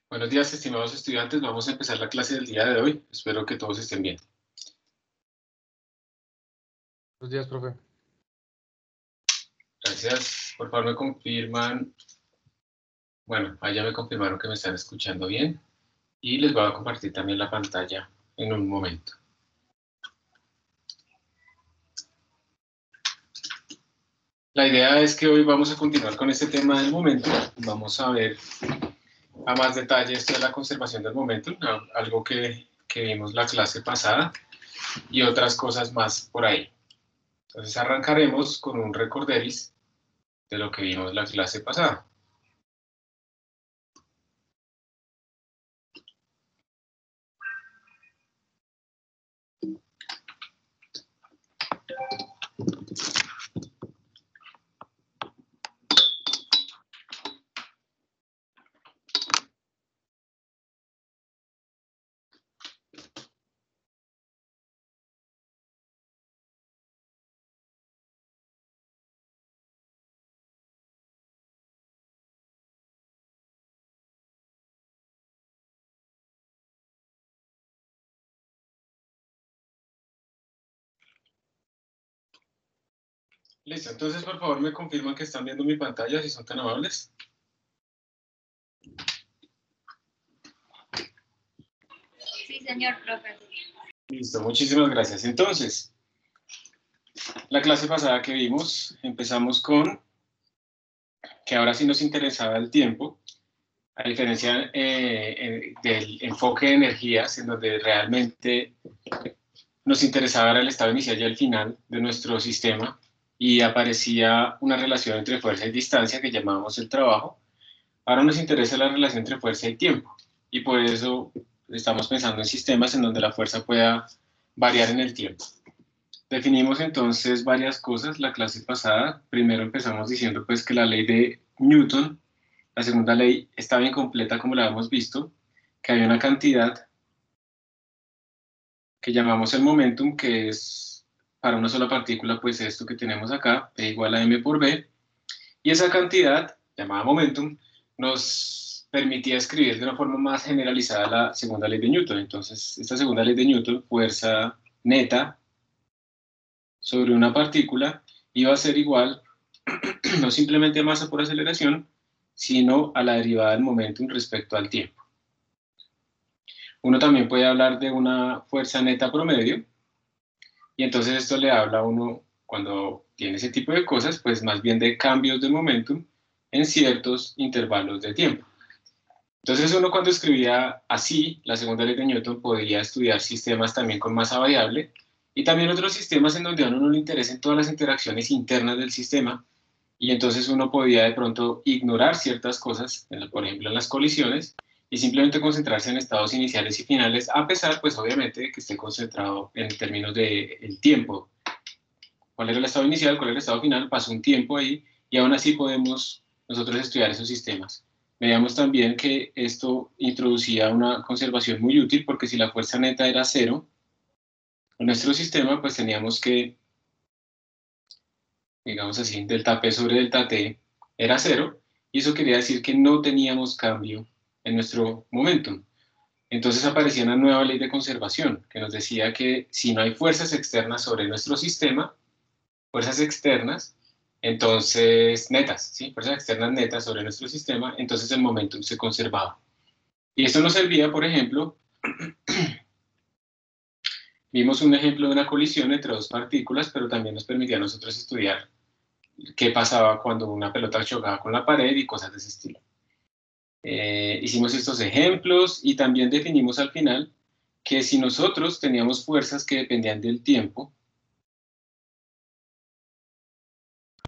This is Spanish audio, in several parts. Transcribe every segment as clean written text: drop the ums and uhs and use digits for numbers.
Buenos días, estimados estudiantes. Vamos a empezar la clase del día de hoy. Espero que todos estén bien. Buenos días, profe. Gracias. Por favor, me confirman. Bueno, allá me confirmaron que me están escuchando bien. Y les voy a compartir también la pantalla en un momento. La idea es que hoy vamos a continuar con este tema del momento. Vamos a ver a más detalle esto de la conservación del momento, algo que vimos la clase pasada y otras cosas más por ahí. Entonces arrancaremos con un recorderis de lo que vimos la clase pasada. Listo, entonces por favor me confirman que están viendo mi pantalla, si son tan amables. Sí, señor profe. Listo, muchísimas gracias. Entonces, la clase pasada que vimos, empezamos con que ahora sí nos interesaba el tiempo, a diferencia del enfoque de energías, en donde realmente nos interesaba el estado inicial y el final de nuestro sistema, y aparecía una relación entre fuerza y distancia que llamábamos el trabajo. Ahora nos interesa la relación entre fuerza y tiempo, y por eso estamos pensando en sistemas en donde la fuerza pueda variar en el tiempo. Definimos entonces varias cosas la clase pasada. Primero empezamos diciendo pues que la ley de Newton, la segunda ley, estaba incompleta como la hemos visto, que hay una cantidad que llamamos el momentum, que es para una sola partícula, pues esto que tenemos acá, P igual a m por b, y esa cantidad, llamada momentum, nos permitía escribir de una forma más generalizada la segunda ley de Newton. Entonces, esta segunda ley de Newton, fuerza neta sobre una partícula, iba a ser igual no simplemente a masa por aceleración, sino a la derivada del momentum respecto al tiempo. Uno también puede hablar de una fuerza neta promedio, y entonces esto le habla a uno, cuando tiene ese tipo de cosas, pues más bien de cambios de momentum en ciertos intervalos de tiempo. Entonces uno cuando escribía así la segunda ley de Newton podía estudiar sistemas también con masa variable y también otros sistemas en donde a uno no le interesen todas las interacciones internas del sistema, y entonces uno podía de pronto ignorar ciertas cosas, por ejemplo en las colisiones, y simplemente concentrarse en estados iniciales y finales, a pesar pues obviamente de que esté concentrado en términos del tiempo. ¿Cuál era el estado inicial? ¿Cuál era el estado final? Pasó un tiempo ahí y aún así podemos nosotros estudiar esos sistemas. Veíamos también que esto introducía una conservación muy útil, porque si la fuerza neta era cero en nuestro sistema, pues teníamos que, digamos así, delta P sobre delta T era cero, y eso quería decir que no teníamos cambio en nuestro momentum. Entonces aparecía una nueva ley de conservación que nos decía que si no hay fuerzas externas sobre nuestro sistema, fuerzas externas, entonces netas, ¿sí? Fuerzas externas netas sobre nuestro sistema, entonces el momentum se conservaba. Y esto nos servía, por ejemplo, vimos un ejemplo de una colisión entre dos partículas, pero también nos permitía a nosotros estudiar qué pasaba cuando una pelota chocaba con la pared y cosas de ese estilo. Hicimos estos ejemplos y también definimos al final que si nosotros teníamos fuerzas que dependían del tiempo,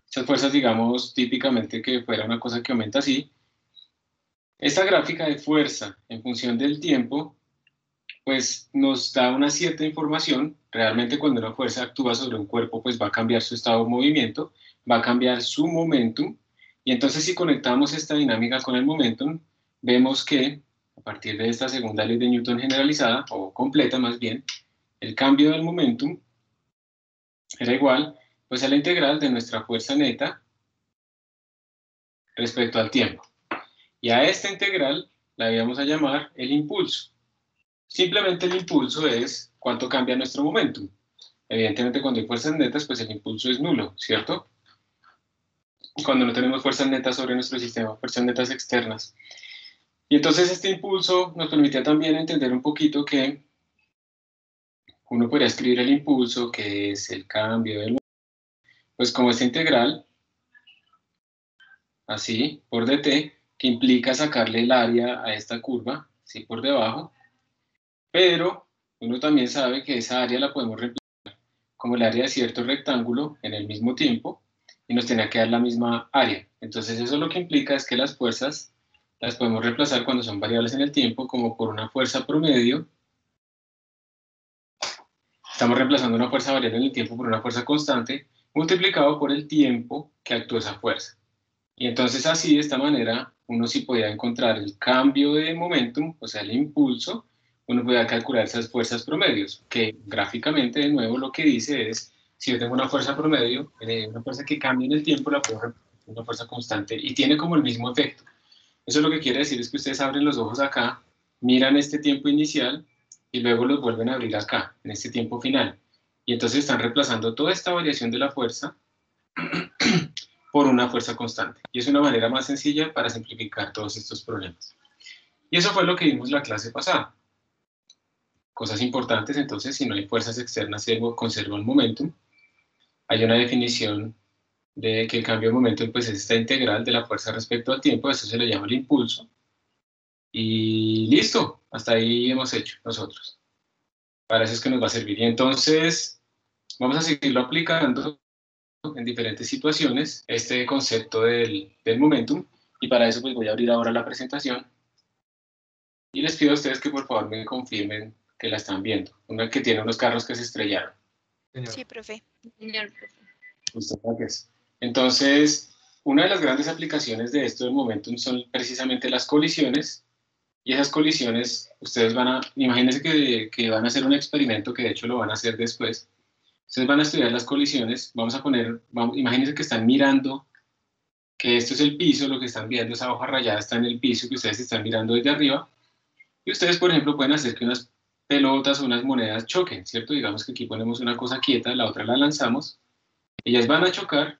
esas fuerzas, digamos, típicamente que fuera una cosa que aumenta así, esta gráfica de fuerza en función del tiempo, pues nos da una cierta información. Realmente cuando una fuerza actúa sobre un cuerpo, pues va a cambiar su estado de movimiento, va a cambiar su momentum, y entonces si conectamos esta dinámica con el momentum, vemos que a partir de esta segunda ley de Newton generalizada, o completa más bien, el cambio del momentum era igual pues a la integral de nuestra fuerza neta respecto al tiempo. Y a esta integral la íbamos a llamar el impulso. Simplemente el impulso es cuánto cambia nuestro momentum. Evidentemente cuando hay fuerzas netas, pues el impulso es nulo, ¿cierto? Cuando no tenemos fuerzas netas sobre nuestro sistema, fuerzas netas externas. Y entonces este impulso nos permitía también entender un poquito que uno podría escribir el impulso, que es el cambio del momento, pues como esta integral, así, por dt, que implica sacarle el área a esta curva, así por debajo, pero uno también sabe que esa área la podemos reemplazar como el área de cierto rectángulo en el mismo tiempo, y nos tiene que dar la misma área. Entonces eso lo que implica es que las fuerzas las podemos reemplazar cuando son variables en el tiempo, como por una fuerza promedio. Estamos reemplazando una fuerza variable en el tiempo por una fuerza constante, multiplicado por el tiempo que actuó esa fuerza. Y entonces así, de esta manera, uno sí podía encontrar el cambio de momentum, o sea, el impulso, uno podía calcular esas fuerzas promedios, que gráficamente, de nuevo, lo que dice es, si yo tengo una fuerza promedio, una fuerza que cambia en el tiempo, la puedo representar una fuerza constante, y tiene como el mismo efecto. Eso lo que quiere decir es que ustedes abren los ojos acá, miran este tiempo inicial, y luego los vuelven a abrir acá, en este tiempo final. Y entonces están reemplazando toda esta variación de la fuerza por una fuerza constante. Y es una manera más sencilla para simplificar todos estos problemas. Y eso fue lo que vimos la clase pasada. Cosas importantes, entonces, si no hay fuerzas externas, se conserva el momentum. Hay una definición de que el cambio de momentum pues, es esta integral de la fuerza respecto al tiempo, eso se le llama el impulso. Y listo, hasta ahí hemos hecho nosotros. Para eso es que nos va a servir. Y entonces, vamos a seguirlo aplicando en diferentes situaciones, este concepto del momentum, y para eso pues voy a abrir ahora la presentación, y les pido a ustedes que por favor me confirmen que la están viendo, una que tiene unos carros que se estrellaron. Señor. Sí, profe. Señor profe. Listo, gracias. Entonces, una de las grandes aplicaciones de esto del momentum son precisamente las colisiones, y esas colisiones, ustedes van a, imagínense que van a hacer un experimento, que de hecho lo van a hacer después. Ustedes van a estudiar las colisiones, imagínense que están mirando, que esto es el piso, lo que están viendo, esa hoja rayada está en el piso que ustedes están mirando desde arriba, y ustedes, por ejemplo, pueden hacer que unas pelotas o unas monedas choquen, ¿cierto? Digamos que aquí ponemos una cosa quieta, la otra la lanzamos, ellas van a chocar.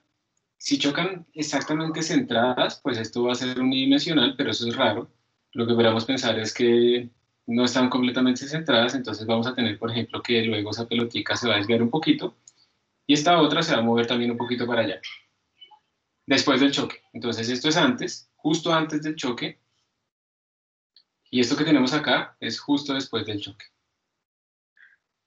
Si chocan exactamente centradas, pues esto va a ser unidimensional, pero eso es raro. Lo que podríamos pensar es que no están completamente centradas, entonces vamos a tener, por ejemplo, que luego esa pelotica se va a desviar un poquito, y esta otra se va a mover también un poquito para allá, después del choque. Entonces esto es antes, justo antes del choque, y esto que tenemos acá es justo después del choque.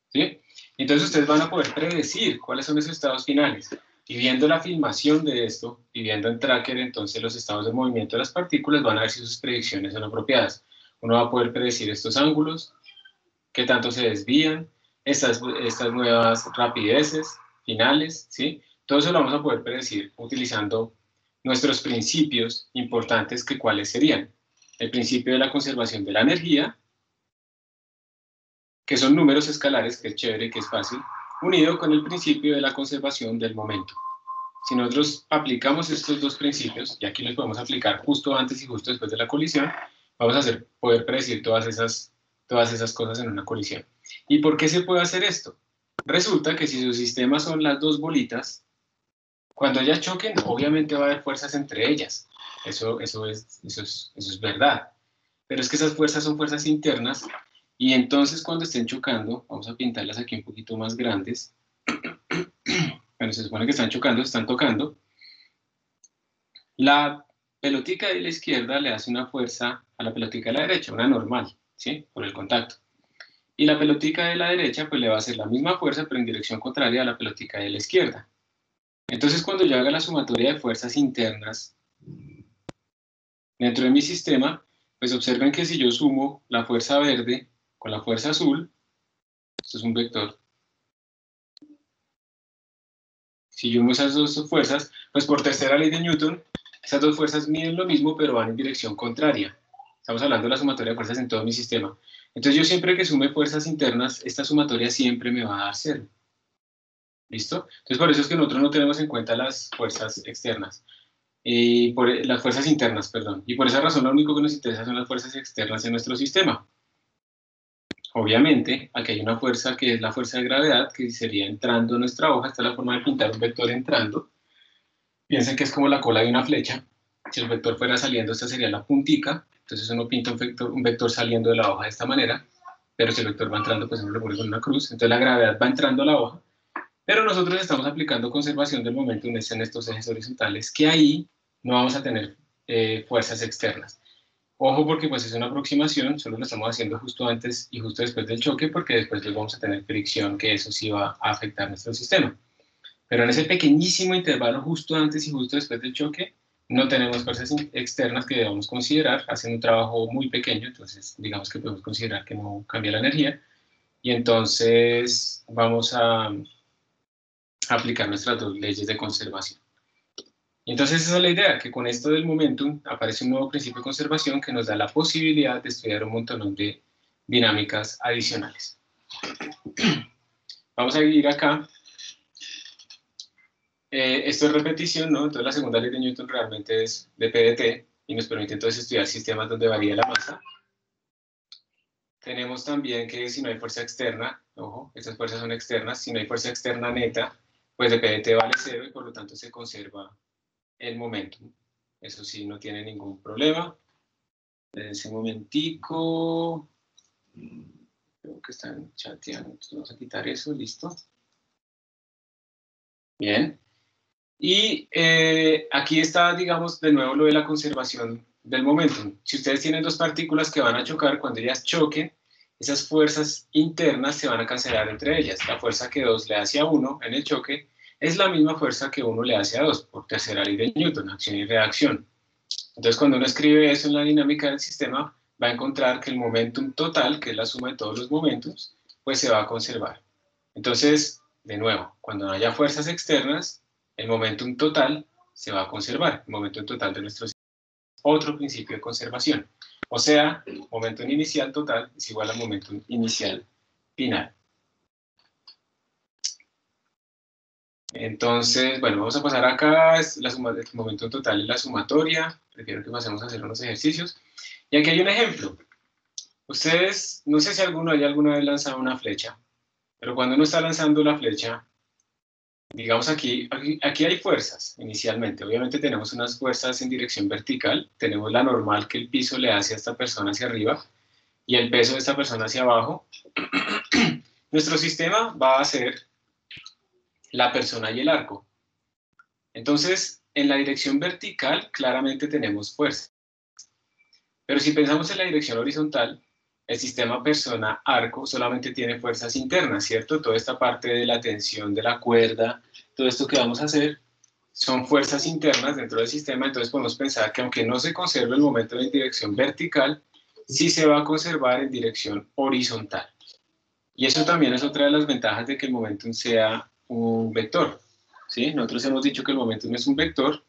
¿Sí? Entonces ustedes van a poder predecir cuáles son esos estados finales. Y viendo la filmación de esto, y viendo en Tracker, entonces los estados de movimiento de las partículas, van a ver si sus predicciones son apropiadas. Uno va a poder predecir estos ángulos, qué tanto se desvían, estas nuevas rapideces finales, ¿sí? Todo eso lo vamos a poder predecir utilizando nuestros principios importantes, que cuáles serían. El principio de la conservación de la energía, que son números escalares, que es chévere, que es fácil, unido con el principio de la conservación del momento. Si nosotros aplicamos estos dos principios, y aquí los podemos aplicar justo antes y justo después de la colisión, vamos a poder predecir todas esas cosas en una colisión. ¿Y por qué se puede hacer esto? Resulta que si sus sistemas son las dos bolitas, cuando ellas choquen, obviamente va a haber fuerzas entre ellas. Eso es verdad. Pero es que esas fuerzas son fuerzas internas, y entonces cuando estén chocando, vamos a pintarlas aquí un poquito más grandes. Bueno, se supone que están chocando, están tocando. La pelotica de la izquierda le hace una fuerza a la pelotica de la derecha, una normal, ¿sí? Por el contacto. Y la pelotica de la derecha pues le va a hacer la misma fuerza, pero en dirección contraria a la pelotica de la izquierda. Entonces cuando yo haga la sumatoria de fuerzas internas dentro de mi sistema, pues observen que si yo sumo la fuerza verde con la fuerza azul, esto es un vector, si yo sumo esas dos fuerzas, pues por tercera ley de Newton, esas dos fuerzas miden lo mismo, pero van en dirección contraria. Estamos hablando de la sumatoria de fuerzas en todo mi sistema. Entonces yo siempre que sume fuerzas internas, esta sumatoria siempre me va a dar 0. ¿Listo? Entonces por eso es que nosotros no tenemos en cuenta las fuerzas externas. y por las fuerzas internas, perdón. Y por esa razón lo único que nos interesa son las fuerzas externas en nuestro sistema. Obviamente, aquí hay una fuerza que es la fuerza de gravedad, que sería entrando en nuestra hoja. Esta es la forma de pintar un vector entrando. Piensen que es como la cola de una flecha. Si el vector fuera saliendo, esta sería la puntica. Entonces uno pinta un vector saliendo de la hoja de esta manera. Pero si el vector va entrando, pues uno lo pone con una cruz. Entonces la gravedad va entrando a la hoja. Pero nosotros estamos aplicando conservación del momento en estos ejes horizontales, que ahí no vamos a tener fuerzas externas. Ojo, porque pues es una aproximación, solo lo estamos haciendo justo antes y justo después del choque, porque después pues, vamos a tener fricción, que eso sí va a afectar nuestro sistema. Pero en ese pequeñísimo intervalo justo antes y justo después del choque, no tenemos fuerzas externas que debamos considerar, hacen un trabajo muy pequeño, entonces digamos que podemos considerar que no cambia la energía, y entonces vamos a aplicar nuestras dos leyes de conservación. Y entonces esa es la idea, que con esto del momentum aparece un nuevo principio de conservación que nos da la posibilidad de estudiar un montón de dinámicas adicionales. Vamos a ir acá. Esto es repetición, ¿no? Entonces la segunda ley de Newton realmente es de PDT y nos permite entonces estudiar sistemas donde varía la masa. Tenemos también que si no hay fuerza externa, ojo, estas fuerzas son externas, si no hay fuerza externa neta, pues de PDT vale 0 y por lo tanto se conserva el momentum. Eso sí, no tiene ningún problema. En ese momentico, creo que están chateando, entonces vamos a quitar eso, listo. Bien. Y aquí está, digamos, de nuevo lo de la conservación del momentum. Si ustedes tienen dos partículas que van a chocar, cuando ellas choquen, esas fuerzas internas se van a cancelar entre ellas. La fuerza que 2 le hace a 1 en el choque es la misma fuerza que 1 le hace a 2, por tercera ley de Newton, acción y reacción. Entonces, cuando uno escribe eso en la dinámica del sistema, va a encontrar que el momentum total, que es la suma de todos los momentos, pues se va a conservar. Entonces, de nuevo, cuando no haya fuerzas externas, el momentum total se va a conservar, el momentum total de nuestro sistema. Otro principio de conservación. O sea, momentum inicial total es igual a momentum inicial final. Entonces, bueno, vamos a pasar acá, es la suma del momento total y la sumatoria. Prefiero que pasemos a hacer unos ejercicios. Y aquí hay un ejemplo. Ustedes, no sé si alguno haya alguna vez lanzado una flecha, pero cuando uno está lanzando la flecha, digamos aquí hay fuerzas inicialmente. Obviamente tenemos unas fuerzas en dirección vertical, tenemos la normal que el piso le hace a esta persona hacia arriba y el peso de esta persona hacia abajo. Nuestro sistema va a ser la persona y el arco. Entonces, en la dirección vertical claramente tenemos fuerza. Pero si pensamos en la dirección horizontal, el sistema persona-arco solamente tiene fuerzas internas, ¿cierto? Toda esta parte de la tensión de la cuerda, todo esto que vamos a hacer, son fuerzas internas dentro del sistema, entonces podemos pensar que aunque no se conserve el momento en dirección vertical, sí se va a conservar en dirección horizontal. Y eso también es otra de las ventajas de que el momentum sea un vector, ¿sí? Nosotros hemos dicho que el momentum es un vector,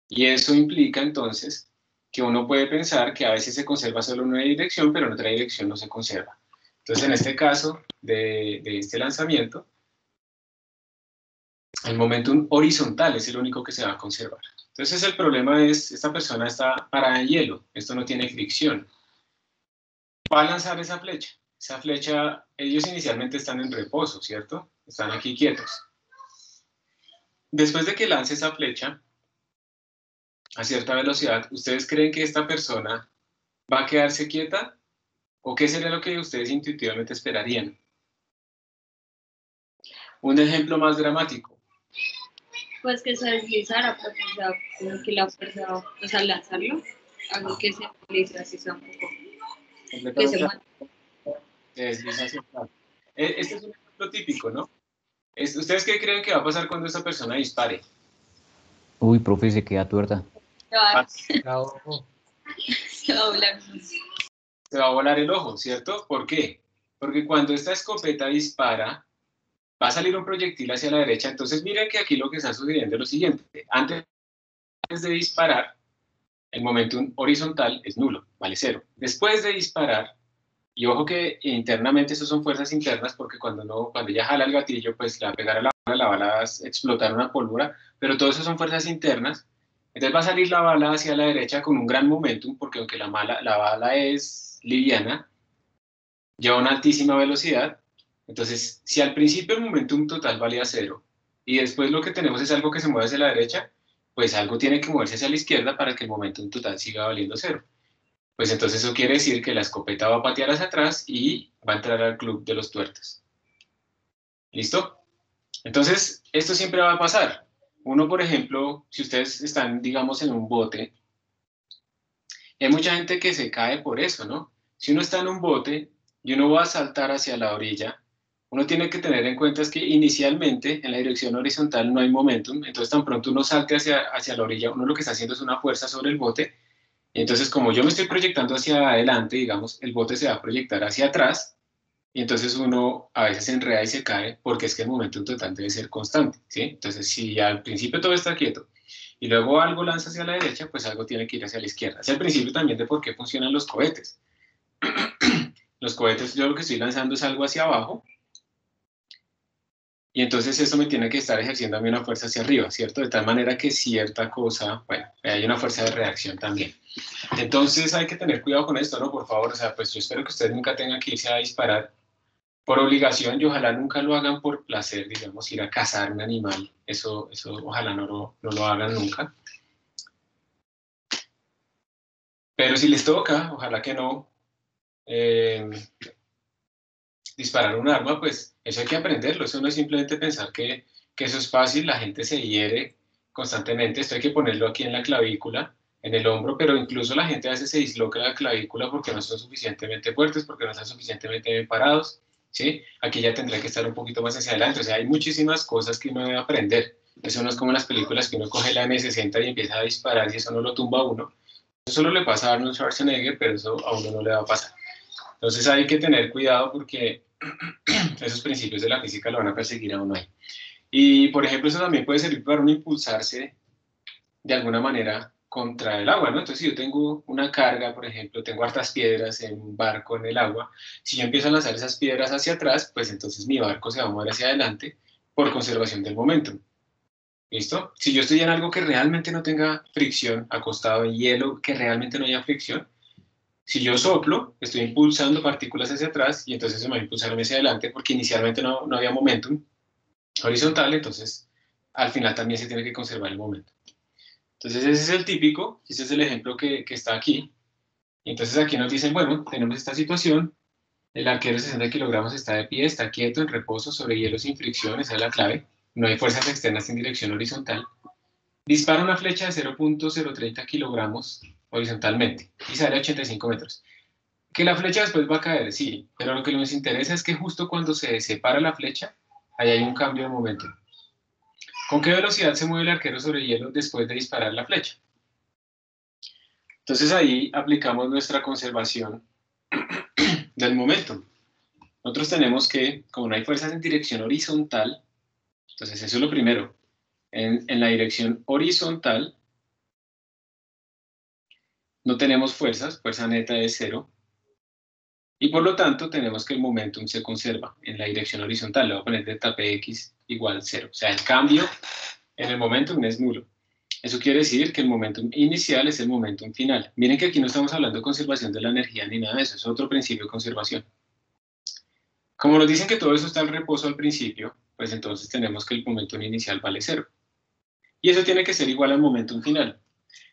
y eso implica entonces que uno puede pensar que a veces se conserva solo en una dirección, pero en otra dirección no se conserva. Entonces, en este caso de este lanzamiento, el momentum horizontal es el único que se va a conservar. Entonces, el problema es, esta persona está parada en hielo, esto no tiene fricción. Va a lanzar esa flecha. Esa flecha, ellos inicialmente están en reposo, ¿cierto? Están aquí quietos. Después de que lance esa flecha, a cierta velocidad, ¿ustedes creen que esta persona va a quedarse quieta? ¿O qué sería lo que ustedes intuitivamente esperarían? Un ejemplo más dramático. Pues que se deslizara, porque o sea, como que la fuerza, o sea, al lanzarlo, algo que se desliza así sea un poco, que se mueva. Se desliza hacia atrás. Este es un ejemplo típico, ¿no? ¿Ustedes qué creen que va a pasar cuando esta persona dispare? Uy, profe, se queda tuerta. Se va a volar. Se va a volar el ojo, ¿cierto? ¿Por qué? Porque cuando esta escopeta dispara, va a salir un proyectil hacia la derecha. Entonces miren que aquí lo que está sucediendo es lo siguiente. Antes de disparar, el momentum horizontal es nulo, vale 0. Después de disparar, y ojo que internamente eso son fuerzas internas, porque cuando ella jala el gatillo, pues le va a pegar a la bala va a explotar una pólvora, pero todo eso son fuerzas internas. Entonces va a salir la bala hacia la derecha con un gran momentum, porque aunque la bala es liviana, lleva una altísima velocidad. Entonces, si al principio el momentum total valía 0, y después lo que tenemos es algo que se mueve hacia la derecha, pues algo tiene que moverse hacia la izquierda para que el momentum total siga valiendo 0. Pues entonces eso quiere decir que la escopeta va a patear hacia atrás y va a entrar al club de los tuertos. ¿Listo? Entonces, esto siempre va a pasar. Uno, por ejemplo, si ustedes están, digamos, en un bote, hay mucha gente que se cae por eso, ¿no? Si uno está en un bote y uno va a saltar hacia la orilla, uno tiene que tener en cuenta es que inicialmente en la dirección horizontal no hay momentum, entonces tan pronto uno salte hacia la orilla, uno lo que está haciendo es una fuerza sobre el bote, y entonces como yo me estoy proyectando hacia adelante, digamos, el bote se va a proyectar hacia atrás, y entonces uno a veces se enreda y se cae porque es que el momentum total debe ser constante, ¿sí? Entonces si al principio todo está quieto y luego algo lanza hacia la derecha, pues algo tiene que ir hacia la izquierda. Es el principio también de por qué funcionan los cohetes. Los cohetes, yo lo que estoy lanzando es algo hacia abajo, y entonces eso me tiene que estar ejerciendo a mí una fuerza hacia arriba, ¿cierto? De tal manera que cierta cosa, bueno, hay una fuerza de reacción también. Entonces hay que tener cuidado con esto, ¿no? Por favor, o sea, pues yo espero que ustedes nunca tengan que irse a disparar por obligación, y ojalá nunca lo hagan por placer, digamos, ir a cazar un animal, eso ojalá no lo hagan nunca. Pero si les toca, ojalá que no, disparar un arma, pues eso hay que aprenderlo, eso no es simplemente pensar que eso es fácil, la gente se hiere constantemente, esto hay que ponerlo aquí en la clavícula, en el hombro, pero incluso la gente a veces se disloca la clavícula porque no son suficientemente fuertes, porque no están suficientemente bien parados, ¿sí? Aquí ya tendrá que estar un poquito más hacia adelante, o sea, hay muchísimas cosas que uno debe aprender, eso no es como en las películas que uno coge la M60 y empieza a disparar y eso no lo tumba a uno, eso solo le pasa a Arnold Schwarzenegger, pero eso a uno no le va a pasar. Entonces hay que tener cuidado porque esos principios de la física lo van a perseguir a uno ahí. Y, por ejemplo, eso también puede servir para uno impulsarse de alguna manera contra el agua, ¿no? Entonces, si yo tengo una carga, por ejemplo, tengo hartas piedras en un barco en el agua, si yo empiezo a lanzar esas piedras hacia atrás, pues entonces mi barco se va a mover hacia adelante por conservación del momento. ¿Listo? Si yo estoy en algo que realmente no tenga fricción, acostado en hielo, que realmente no haya fricción, si yo soplo, estoy impulsando partículas hacia atrás y entonces se me va a impulsar hacia adelante porque inicialmente no había momentum horizontal, entonces al final también se tiene que conservar el momento. Entonces ese es el típico, ese es el ejemplo que está aquí. Y entonces aquí nos dicen, bueno, tenemos esta situación, el arquero de 60 kilogramos está de pie, está quieto, en reposo, sobre hielo sin fricción, esa es la clave, no hay fuerzas externas en dirección horizontal. Dispara una flecha de 0.030 kilogramos horizontalmente y sale a 85 metros. Que la flecha después va a caer, sí, pero lo que nos interesa es que justo cuando se separa la flecha, ahí hay un cambio de momento. ¿Con qué velocidad se mueve el arquero sobre hielo después de disparar la flecha? Entonces ahí aplicamos nuestra conservación del momento. Nosotros tenemos que, como no hay fuerzas en dirección horizontal, entonces eso es lo primero. En la dirección horizontal no tenemos fuerzas, fuerza neta es 0, y por lo tanto tenemos que el momentum se conserva en la dirección horizontal. Le voy a poner delta px igual 0. O sea, el cambio en el momentum es nulo. Eso quiere decir que el momentum inicial es el momentum final. Miren que aquí no estamos hablando de conservación de la energía ni nada de eso, es otro principio de conservación. Como nos dicen que todo eso está en reposo al principio, pues entonces tenemos que el momentum inicial vale 0. Y eso tiene que ser igual al momentum final.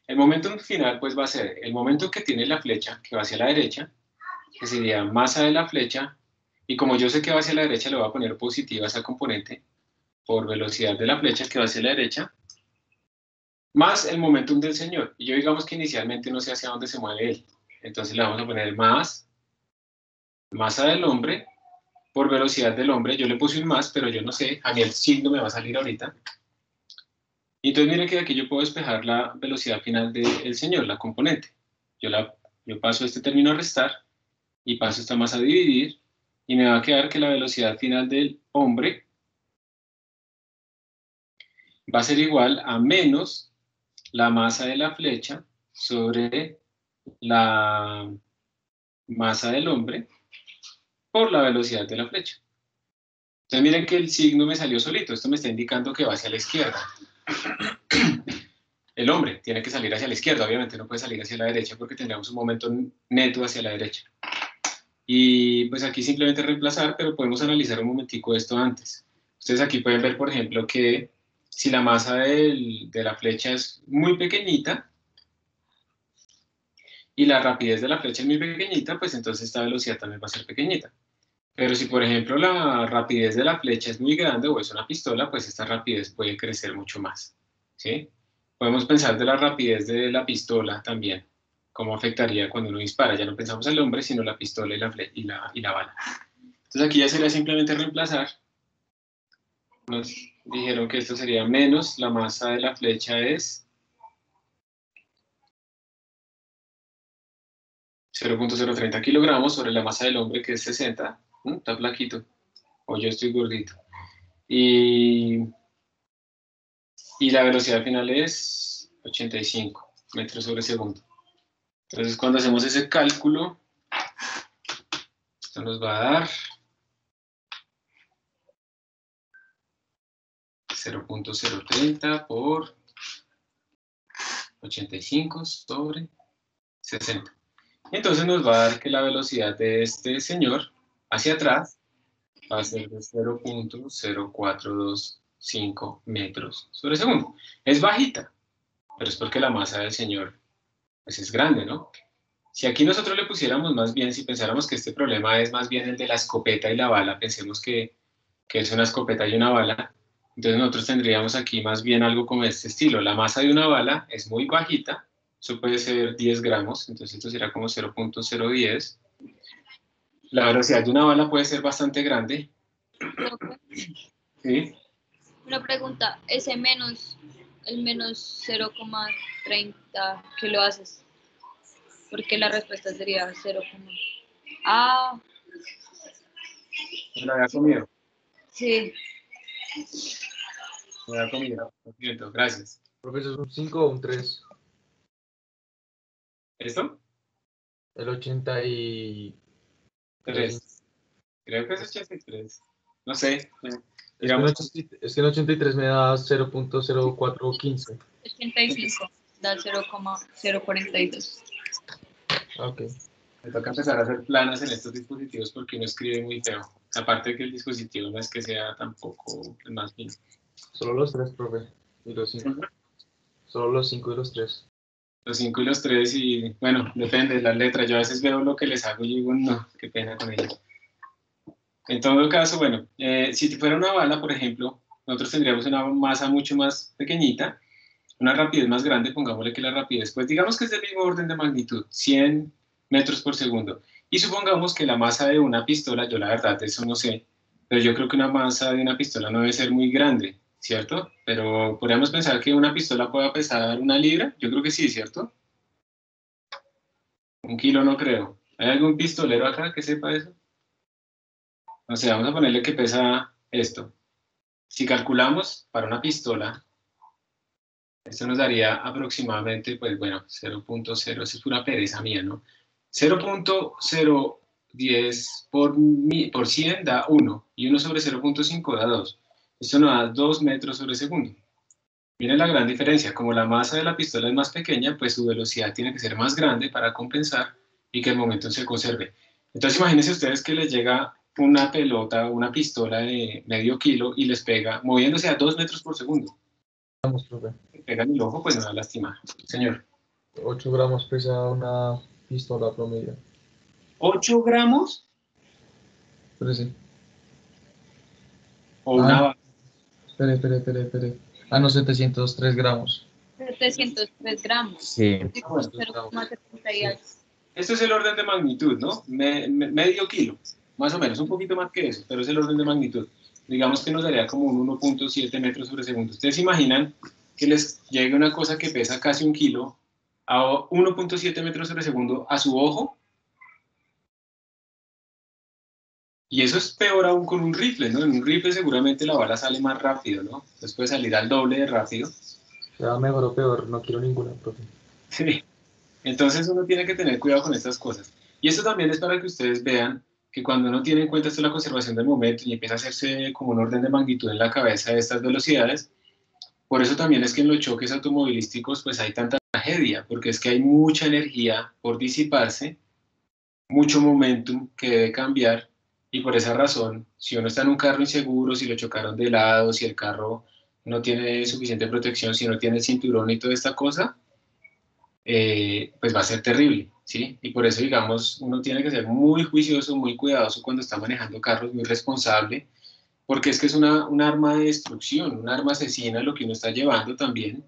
El momentum final pues va a ser el momento que tiene la flecha, que va hacia la derecha, que sería masa de la flecha, y como yo sé que va hacia la derecha, le voy a poner positiva a esa componente por velocidad de la flecha que va hacia la derecha, más el momentum del señor. Y yo digamos que inicialmente no sé hacia dónde se mueve él. Entonces le vamos a poner más masa del hombre por velocidad del hombre. Yo le puse un más, pero yo no sé, a mí el signo me va a salir ahorita. Y entonces miren que aquí yo puedo despejar la velocidad final del señor, la componente. Yo paso este término a restar y paso esta masa a dividir, y me va a quedar que la velocidad final del hombre va a ser igual a menos la masa de la flecha sobre la masa del hombre por la velocidad de la flecha. Entonces miren que el signo me salió solito, esto me está indicando que va hacia la izquierda. el hombre tiene que salir hacia la izquierda, obviamente no puede salir hacia la derecha porque tendríamos un momento neto hacia la derecha. Y pues aquí simplemente reemplazar, pero podemos analizar un momentico esto antes. Ustedes aquí pueden ver, por ejemplo, que si la masa de la flecha es muy pequeñita y la rapidez de la flecha es muy pequeñita, pues entonces esta velocidad también va a ser pequeñita. Pero si, por ejemplo, la rapidez de la flecha es muy grande o es una pistola, pues esta rapidez puede crecer mucho más, ¿sí? Podemos pensar de la rapidez de la pistola también, cómo afectaría cuando uno dispara. Ya no pensamos el hombre, sino la pistola y la bala. Entonces aquí ya sería simplemente reemplazar. Nos dijeron que esto sería menos, la masa de la flecha es 0.030 kilogramos sobre la masa del hombre, que es 60. Está flaquito, o yo estoy gordito. Y la velocidad final es 85 metros sobre segundo. Entonces, cuando hacemos ese cálculo, esto nos va a dar 0.030 por 85 sobre 60. Entonces nos va a dar que la velocidad de este señor hacia atrás va a ser de 0.0425 metros sobre segundo. Es bajita, pero es porque la masa del señor pues, es grande, ¿no? Si aquí nosotros le pusiéramos más bien, si pensáramos que este problema es más bien el de la escopeta y la bala, pensemos que es una escopeta y una bala, entonces nosotros tendríamos aquí más bien algo como este estilo. La masa de una bala es muy bajita, eso puede ser 10 gramos, entonces esto será como 0.010. La velocidad de una bala puede ser bastante grande. ¿Sí? Una pregunta, ese menos, el menos 0,30, ¿qué lo haces? Porque la respuesta sería 0, ah, Me la había comido. sí, Me la había comido. Lo siento, gracias. Profesor, ¿es un 5 o un 3? ¿Esto? El 83. 3. Creo que es 83. No sé. Es que, Digamos, es que en 83 me da 0.0415. 85, da 0,042. Ok. me toca empezar a hacer planas en estos dispositivos porque uno escribe muy feo. Aparte de que el dispositivo no es que sea tampoco el más fino. Solo los 3, profe. Y los 5. Solo los 5 y los 3. Los 5 y los 3 y bueno, depende de las letras. Yo a veces veo lo que les hago y digo, no, qué pena con ellos. En todo caso, bueno, si fuera una bala, por ejemplo, nosotros tendríamos una masa mucho más pequeñita, una rapidez más grande, pongámosle que la rapidez, pues digamos que es del mismo orden de magnitud, 100 metros por segundo. Y supongamos que la masa de una pistola, yo la verdad eso no sé, pero yo creo que una masa de una pistola no debe ser muy grande, ¿cierto? Pero podríamos pensar que una pistola pueda pesar 1 libra, yo creo que sí, ¿cierto? 1 kilo no creo. ¿Hay algún pistolero acá que sepa eso? O sea, vamos a ponerle que pesa esto. Si calculamos para una pistola, esto nos daría aproximadamente, pues bueno, 0.0, eso es pura pereza mía, ¿no? 0.010 por 100 da 1, y 1 sobre 0.5 da 2. Esto nos da 2 metros sobre segundo. Miren la gran diferencia, como la masa de la pistola es más pequeña, pues su velocidad tiene que ser más grande para compensar y que el momento se conserve. Entonces imagínense ustedes que les llega una pelota, una pistola de medio kilo y les pega moviéndose a 2 metros por segundo. Vamos, profe. Pega en el ojo, pues me va a lastimar. Señor. 8 gramos pesa una pistola promedio. ¿8 gramos? Pero sí. O una bala. Espere. Ah, no, 703 gramos. 703 gramos. Sí. 0,78. Esto es el orden de magnitud, ¿no? Medio kilo, más o menos, un poquito más que eso, pero es el orden de magnitud. Digamos que nos daría como un 1.7 metros sobre segundo. ¿Ustedes se imaginan que les llegue una cosa que pesa casi 1 kilo a 1.7 metros sobre segundo a su ojo? Y eso es peor aún con un rifle, ¿no? En un rifle seguramente la bala sale más rápido, ¿no? Entonces puede salir al doble de rápido. ¿Sea mejor o peor? No quiero ninguna, profe. Sí. Entonces uno tiene que tener cuidado con estas cosas. Y esto también es para que ustedes vean que cuando uno tiene en cuenta esto la conservación del momento y empieza a hacerse como un orden de magnitud en la cabeza de estas velocidades, Por eso también es que en los choques automovilísticos pues hay tanta tragedia, porque es que hay mucha energía por disiparse, mucho momentum que debe cambiar, y por esa razón, si uno está en un carro inseguro, si lo chocaron de lado, si el carro no tiene suficiente protección, si no tiene el cinturón y toda esta cosa, pues va a ser terrible, ¿sí? Y por eso, digamos, uno tiene que ser muy juicioso, muy cuidadoso cuando está manejando carros, muy responsable, porque es que es un arma de destrucción, un arma asesina lo que uno está llevando también.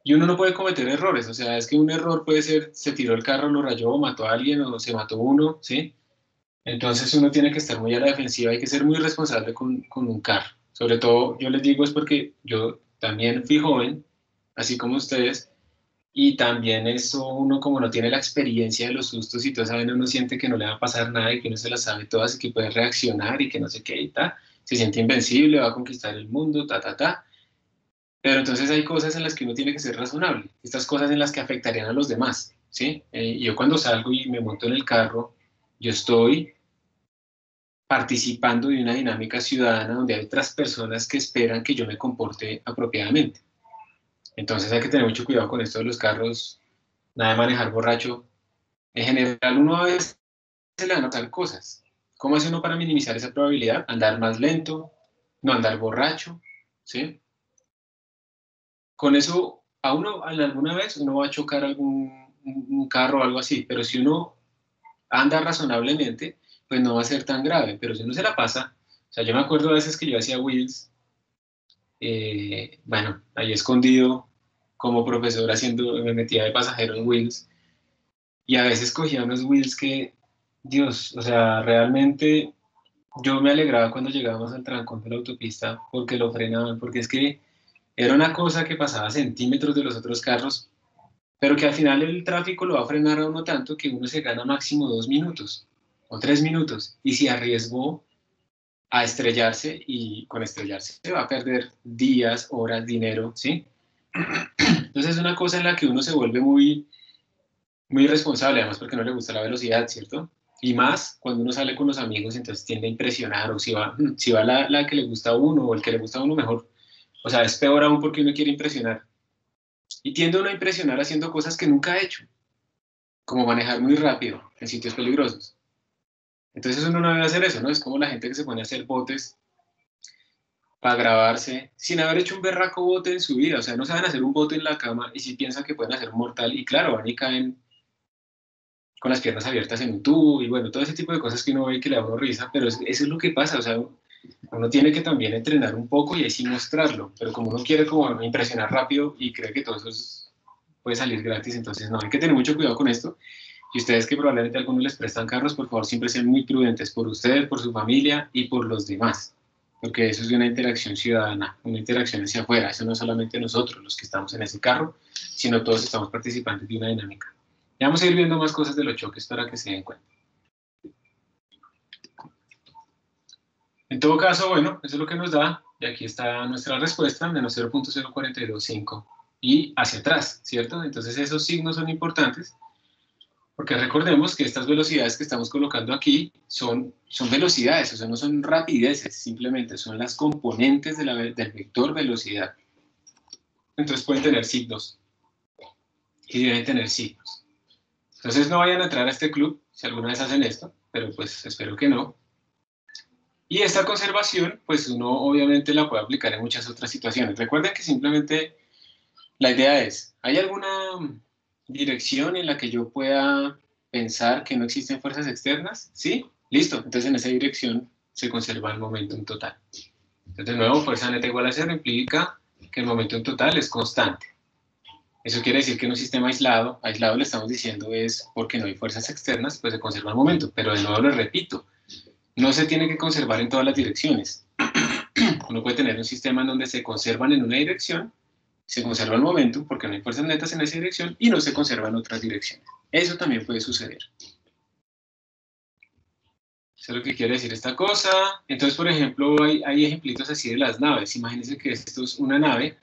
Y uno no puede cometer errores, o sea, es que un error puede ser, se tiró el carro, lo rayó, mató a alguien o se mató uno, ¿sí? Entonces uno tiene que estar muy a la defensiva, hay que ser muy responsable con un carro. Sobre todo, yo les digo es porque yo también fui joven, así como ustedes, y también eso uno como no tiene la experiencia de los sustos y todo eso, uno siente que no le va a pasar nada y que uno se las sabe todas y que puede reaccionar y que no sé qué y tal, se siente invencible, va a conquistar el mundo, ta, ta, ta. Pero entonces hay cosas en las que uno tiene que ser razonable, estas cosas en las que afectarían a los demás, ¿sí? Yo cuando salgo y me monto en el carro, yo estoy participando de una dinámica ciudadana donde hay otras personas que esperan que yo me comporte apropiadamente. Entonces hay que tener mucho cuidado con esto de los carros, nada de manejar borracho. En general uno a veces se le van a notar cosas. ¿Cómo hace uno para minimizar esa probabilidad? Andar más lento, no andar borracho, ¿sí? Con eso, a uno alguna vez uno va a chocar un carro o algo así, pero si uno anda razonablemente, pues no va a ser tan grave, pero si uno se la pasa, o sea, yo me acuerdo a veces que yo hacía wheels, bueno, ahí escondido como profesor haciendo, me metía de pasajero en wheels, y a veces cogía unos wheels que, Dios, o sea, realmente yo me alegraba cuando llegábamos al trancón de la autopista porque lo frenaban, porque es que era una cosa que pasaba a centímetros de los otros carros, pero que al final el tráfico lo va a frenar a uno tanto que uno se gana máximo 2 minutos o 3 minutos, y si arriesgó a estrellarse, y con estrellarse se va a perder días, horas, dinero, ¿sí? Entonces es una cosa en la que uno se vuelve muy, muy responsable, además porque no le gusta la velocidad, ¿cierto? Y más cuando uno sale con los amigos, entonces tiende a impresionar, o si va la que le gusta a uno, o el que le gusta a uno mejor, o sea, es peor aún porque uno quiere impresionar. Y tiende uno a impresionar haciendo cosas que nunca ha hecho, como manejar muy rápido en sitios peligrosos. Entonces uno no debe hacer eso, ¿no? Es como la gente que se pone a hacer botes para grabarse sin haber hecho un berraco bote en su vida. O sea, no saben hacer un bote en la cama y sí piensan que pueden hacer un mortal. Y claro, van y caen con las piernas abiertas en un tubo y bueno, todo ese tipo de cosas que uno ve que le da a uno risa, pero eso es lo que pasa. O sea, uno tiene que también entrenar un poco y ahí sí mostrarlo. Pero como uno quiere como impresionar rápido y cree que todo eso puede salir gratis, entonces no, hay que tener mucho cuidado con esto. Y ustedes que probablemente a algunos les prestan carros, por favor siempre sean muy prudentes por ustedes, por su familia y por los demás, porque eso es de una interacción ciudadana, una interacción hacia afuera, eso no es solamente nosotros los que estamos en ese carro, sino todos estamos participando de una dinámica. Ya vamos a ir viendo más cosas de los choques para que se den cuenta. En todo caso, bueno, eso es lo que nos da, y aquí está nuestra respuesta, menos 0.0425 y hacia atrás, ¿cierto? Entonces esos signos son importantes, porque recordemos que estas velocidades que estamos colocando aquí son velocidades, o sea, no son rapideces, simplemente son las componentes del vector velocidad. Entonces pueden tener signos y deben tener signos. Entonces no vayan a entrar a este club si alguna vez hacen esto, pero pues espero que no. Y esta conservación, pues uno obviamente la puede aplicar en muchas otras situaciones. Recuerden que simplemente la idea es, ¿hay alguna dirección en la que yo pueda pensar que no existen fuerzas externas? ¿Sí? Listo. Entonces en esa dirección se conserva el momentum total. Entonces de nuevo, fuerza neta igual a cero implica que el momentum total es constante. Eso quiere decir que en un sistema aislado le estamos diciendo es porque no hay fuerzas externas, pues se conserva el momento. Pero de nuevo les repito, no se tiene que conservar en todas las direcciones. Uno puede tener un sistema en donde se conservan en una dirección, se conserva el momento porque no hay fuerzas netas en esa dirección y no se conserva en otras direcciones. Eso también puede suceder. Eso es lo que quiere decir esta cosa. Entonces, por ejemplo, hay ejemplitos así de las naves. Imagínense que esto es una nave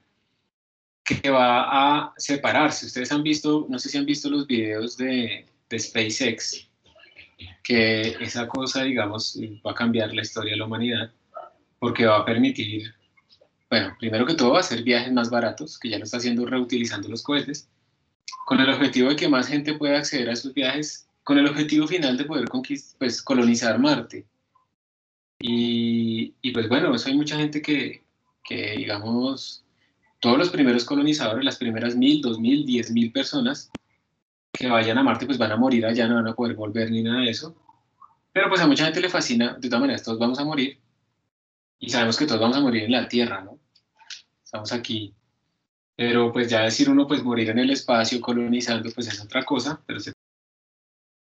que va a separarse. Ustedes han visto, no sé si han visto los videos de SpaceX, que esa cosa, digamos, va a cambiar la historia de la humanidad porque va a permitir bueno, primero que todo, hacer viajes más baratos, que ya lo está haciendo reutilizando los cohetes, con el objetivo de que más gente pueda acceder a esos viajes, con el objetivo final de poder pues, colonizar Marte. Y pues bueno, eso hay mucha gente que, digamos, todos los primeros colonizadores, las primeras 1000, 2000, 10.000 personas que vayan a Marte, pues van a morir allá, no van a poder volver ni nada de eso. Pero pues a mucha gente le fascina, de todas maneras, todos vamos a morir, y sabemos que todos vamos a morir en la Tierra, ¿no? Estamos aquí. Pero pues ya decir uno, pues morir en el espacio colonizando, pues es otra cosa, pero se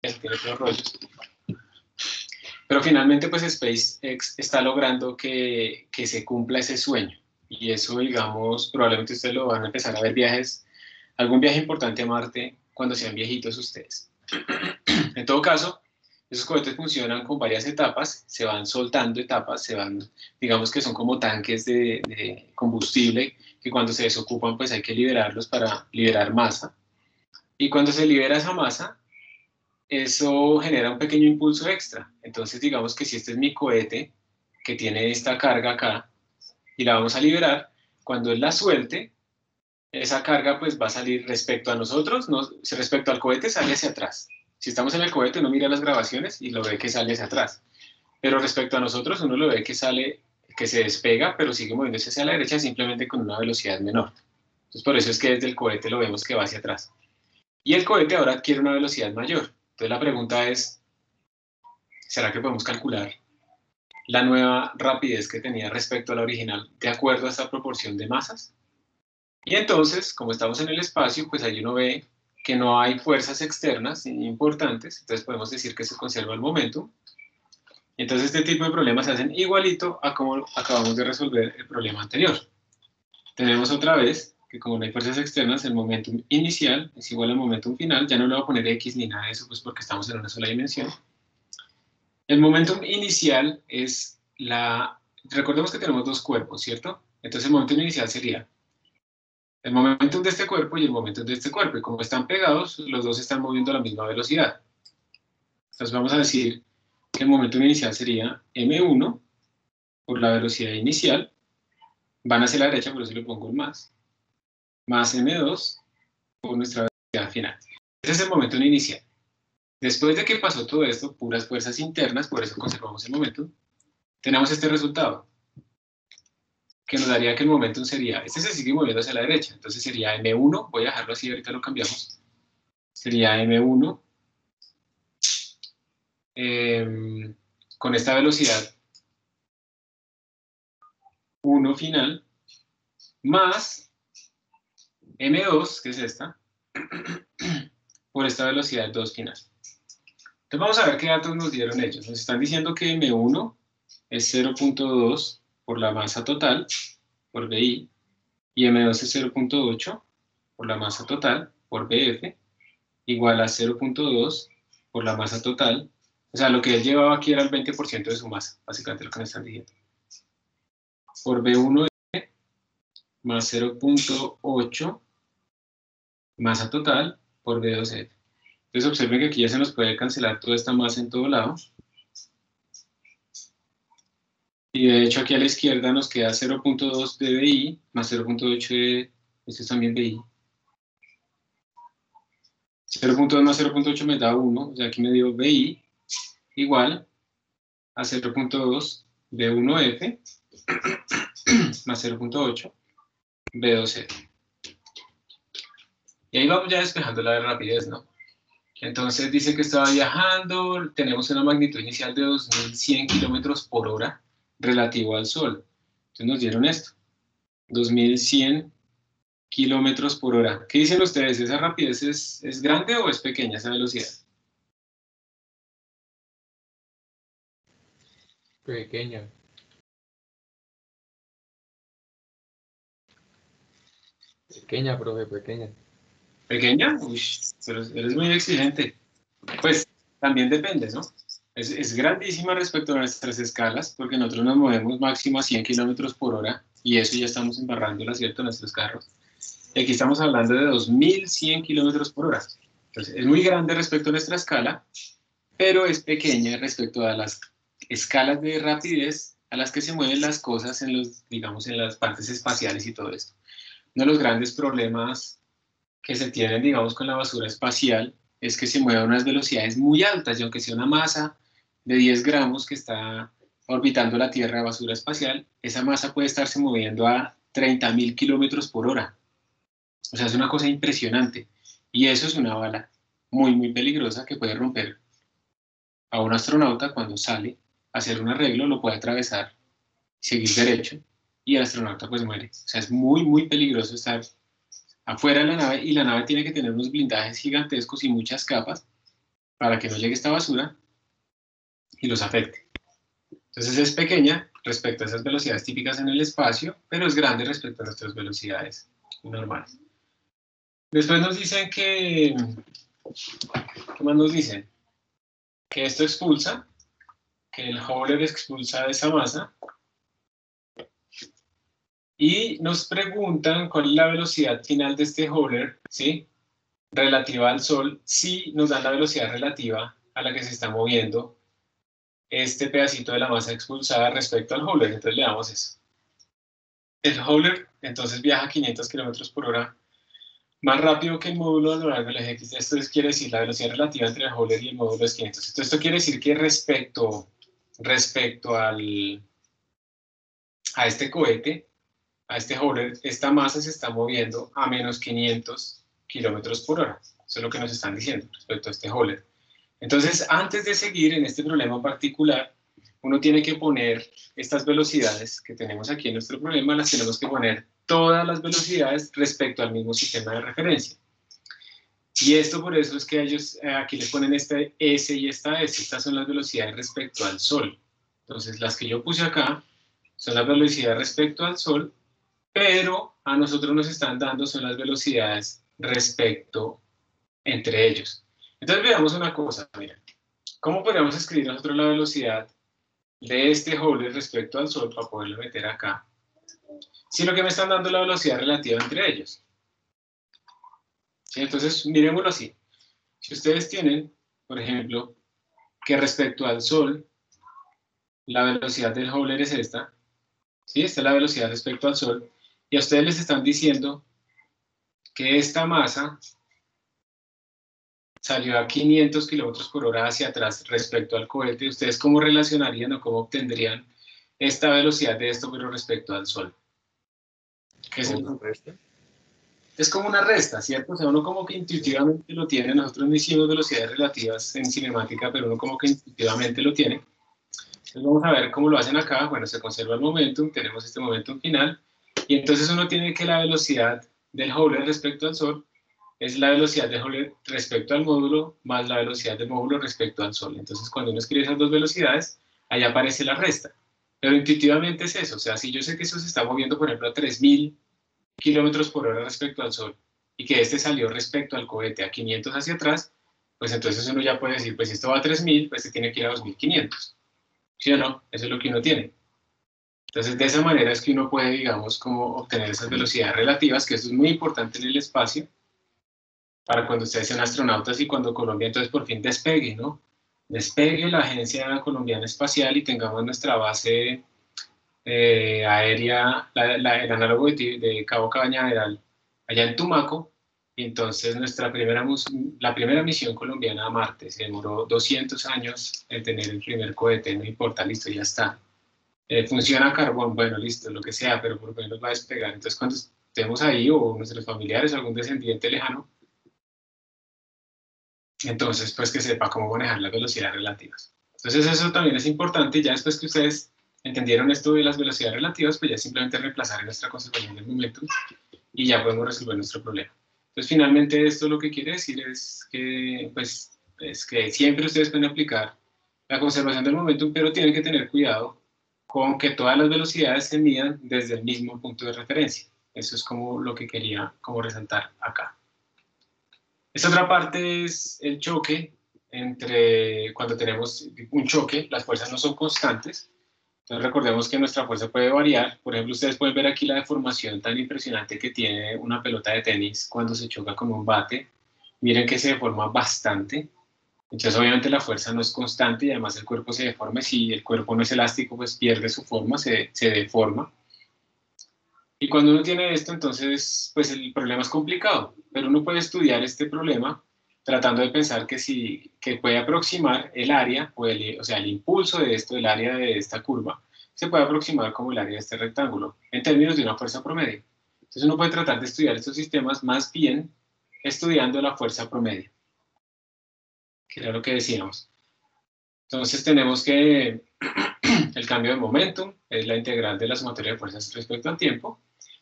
tiene otros rollos. Pero finalmente, pues SpaceX está logrando que se cumpla ese sueño. Y eso, digamos, probablemente ustedes lo van a empezar a ver viajes, algún viaje importante a Marte cuando sean viejitos ustedes. En todo caso, esos cohetes funcionan con varias etapas, se van soltando etapas, digamos que son como tanques de combustible, que cuando se desocupan, pues hay que liberarlos para liberar masa. Y cuando se libera esa masa, eso genera un pequeño impulso extra. Entonces, digamos que si este es mi cohete, que tiene esta carga acá, y la vamos a liberar, cuando él la suelte, esa carga pues va a salir respecto a nosotros, respecto al cohete sale hacia atrás. Si estamos en el cohete uno mira las grabaciones y lo ve que sale hacia atrás. Pero respecto a nosotros uno lo ve que sale, que se despega, pero sigue moviéndose hacia la derecha simplemente con una velocidad menor. Entonces por eso es que desde el cohete lo vemos que va hacia atrás. Y el cohete ahora adquiere una velocidad mayor. Entonces la pregunta es, ¿será que podemos calcular la nueva rapidez que tenía respecto a la original de acuerdo a esta proporción de masas? Y entonces, como estamos en el espacio, pues ahí uno ve que no hay fuerzas externas importantes, entonces podemos decir que se conserva el momentum. Entonces este tipo de problemas se hacen igualito a como acabamos de resolver el problema anterior. Tenemos otra vez que como no hay fuerzas externas, el momentum inicial es igual al momentum final, ya no le voy a poner x ni nada de eso, pues porque estamos en una sola dimensión. El momentum inicial es recordemos que tenemos dos cuerpos, ¿cierto? Entonces el momentum inicial sería el momentum de este cuerpo y el momentum de este cuerpo, y como están pegados, los dos están moviendo a la misma velocidad. Entonces vamos a decir que el momentum inicial sería m1 por la velocidad inicial, van hacia la derecha, por eso le pongo el más m2 por nuestra velocidad final. Ese es el momentum inicial. Después de que pasó todo esto, puras fuerzas internas, por eso conservamos el momentum, tenemos este resultado, que nos daría que el momentum sería, este se sigue moviendo hacia la derecha, entonces sería m1, voy a dejarlo así, ahorita lo cambiamos, sería m1 con esta velocidad 1 final, más m2, que es esta, por esta velocidad 2 final. Entonces vamos a ver qué datos nos dieron ellos. Nos están diciendo que m1 es 0.2 por la masa total, por BI, y m2 es 0.8 por la masa total, por BF, igual a 0.2 por la masa total. O sea, lo que él llevaba aquí era el 20% de su masa, básicamente lo que me están diciendo. Por B1 más 0.8 masa total por B2F. Entonces observen que aquí ya se nos puede cancelar toda esta masa en todo lado. Y de hecho aquí a la izquierda nos queda 0.2 de BI más 0.8 de... Este es también BI. 0.2 más 0.8 me da 1, o sea aquí me dio BI igual a 0.2 B1F más 0.8 B2F. Y ahí vamos ya despejando la rapidez, ¿no? Entonces dice que estaba viajando, tenemos una magnitud inicial de 2100 kilómetros por hora relativo al Sol. Entonces nos dieron esto, 2100 kilómetros por hora. ¿Qué dicen ustedes? ¿Esa rapidez es grande o es pequeña esa velocidad? Pequeña. Pequeña, profe, pequeña. ¿Pequeña? Uy, pero eres muy exigente. Pues también depende, ¿no? Es grandísima respecto a nuestras escalas, porque nosotros nos movemos máximo a 100 kilómetros por hora, y eso ya estamos embarrándola, ¿cierto?, nuestros carros. Y aquí estamos hablando de 2100 kilómetros por hora. Entonces, es muy grande respecto a nuestra escala, pero es pequeña respecto a las escalas de rapidez a las que se mueven las cosas en los, digamos, en las partes espaciales y todo esto. Uno de los grandes problemas que se tienen, digamos, con la basura espacial es que se mueve a unas velocidades muy altas, y aunque sea una masa de 10 gramos que está orbitando la Tierra de basura espacial, esa masa puede estarse moviendo a 30.000 kilómetros por hora. O sea, es una cosa impresionante. Y eso es una bala muy, muy peligrosa que puede romper a un astronauta cuando sale a hacer un arreglo, lo puede atravesar, seguir derecho, y el astronauta pues muere. O sea, es muy, muy peligroso estar afuera de la nave, y la nave tiene que tener unos blindajes gigantescos y muchas capas para que no llegue esta basura y los afecte. Entonces es pequeña respecto a esas velocidades típicas en el espacio, pero es grande respecto a nuestras velocidades normales. Después nos dicen que, ¿qué más nos dicen? Que esto expulsa, que el Howler expulsa esa masa, y nos preguntan cuál es la velocidad final de este Howler, ¿sí? Relativa al Sol, si nos dan la velocidad relativa a la que se está moviendo este pedacito de la masa expulsada respecto al Howler. Entonces le damos eso. El Howler entonces viaja a 500 kilómetros por hora más rápido que el módulo a lo largo del eje X. Esto quiere decir la velocidad relativa entre el Howler y el módulo es 500. Entonces esto quiere decir que respecto a este cohete, a este Howler, esta masa se está moviendo a menos 500 kilómetros por hora. Eso es lo que nos están diciendo respecto a este Howler. Entonces, antes de seguir en este problema particular, uno tiene que poner estas velocidades que tenemos aquí en nuestro problema, las tenemos que poner todas las velocidades respecto al mismo sistema de referencia. Y esto por eso es que ellos aquí les ponen este S y esta S. Estas son las velocidades respecto al Sol. Entonces, las que yo puse acá son las velocidades respecto al Sol, pero a nosotros nos están dando son las velocidades respecto entre ellos. Entonces veamos una cosa, miren. ¿Cómo podríamos escribir nosotros la velocidad de este Howler respecto al Sol para poderlo meter acá? Si lo que me están dando es la velocidad relativa entre ellos. ¿Sí? Entonces, miremoslo así. Si ustedes tienen, por ejemplo, que respecto al Sol, la velocidad del Howler es esta, ¿sí? Esta es la velocidad respecto al Sol, y a ustedes les están diciendo que esta masa salió a 500 kilómetros por hora hacia atrás respecto al cohete. ¿Ustedes cómo relacionarían o cómo obtendrían esta velocidad de esto, pero respecto al Sol? ¿Qué es ¿Una resta? Es como una resta, ¿cierto? O sea, uno como que intuitivamente lo tiene. Nosotros no hicimos velocidades relativas en cinemática, pero uno como que intuitivamente lo tiene. Entonces vamos a ver cómo lo hacen acá. Bueno, se conserva el momentum, tenemos este momentum final, y entonces uno tiene que la velocidad del Howler respecto al Sol es la velocidad del Howler respecto al módulo más la velocidad del módulo respecto al Sol. Entonces, cuando uno escribe esas dos velocidades, ahí aparece la resta. Pero intuitivamente es eso. O sea, si yo sé que eso se está moviendo, por ejemplo, a 3.000 kilómetros por hora respecto al Sol, y que este salió respecto al cohete a 500 hacia atrás, pues entonces uno ya puede decir, pues si esto va a 3.000, pues este tiene que ir a 2.500. ¿Sí o no? Eso es lo que uno tiene. Entonces, de esa manera es que uno puede, digamos, como obtener esas velocidades relativas, que eso es muy importante en el espacio, para cuando ustedes sean astronautas y cuando Colombia entonces por fin despegue, ¿no? Despegue la Agencia Colombiana Espacial y tengamos nuestra base aérea, el análogo de Cabo Cañaveral, allá en Tumaco, y entonces la primera misión colombiana a Marte se demoró 200 años en tener el primer cohete, no importa, listo, ya está. Funciona a carbón, bueno, listo, lo que sea, pero por lo menos va a despegar. Entonces cuando estemos ahí, o nuestros familiares, o algún descendiente lejano, entonces pues que sepa cómo manejar las velocidades relativas. Entonces eso también es importante. Ya después que ustedes entendieron esto de las velocidades relativas, pues ya simplemente reemplazar en nuestra conservación del momentum y ya podemos resolver nuestro problema. Entonces finalmente esto lo que quiere decir es que, pues, es que siempre ustedes pueden aplicar la conservación del momentum, pero tienen que tener cuidado con que todas las velocidades se midan desde el mismo punto de referencia. Eso es como lo que quería como resaltar acá. Esta otra parte es el choque entre, cuando tenemos un choque, las fuerzas no son constantes. Entonces recordemos que nuestra fuerza puede variar. Por ejemplo, ustedes pueden ver aquí la deformación tan impresionante que tiene una pelota de tenis cuando se choca con un bate. Miren que se deforma bastante. Entonces obviamente la fuerza no es constante y además el cuerpo se deforma. Si el cuerpo no es elástico, pues pierde su forma, se deforma. Y cuando uno tiene esto, entonces, pues el problema es complicado, pero uno puede estudiar este problema tratando de pensar que puede aproximar el área, o sea, el impulso de esto, el área de esta curva, se puede aproximar como el área de este rectángulo, en términos de una fuerza promedio. Entonces uno puede tratar de estudiar estos sistemas más bien estudiando la fuerza promedio, que era lo que decíamos. Entonces tenemos que el cambio de momentum es la integral de la sumatoria de fuerzas respecto al tiempo,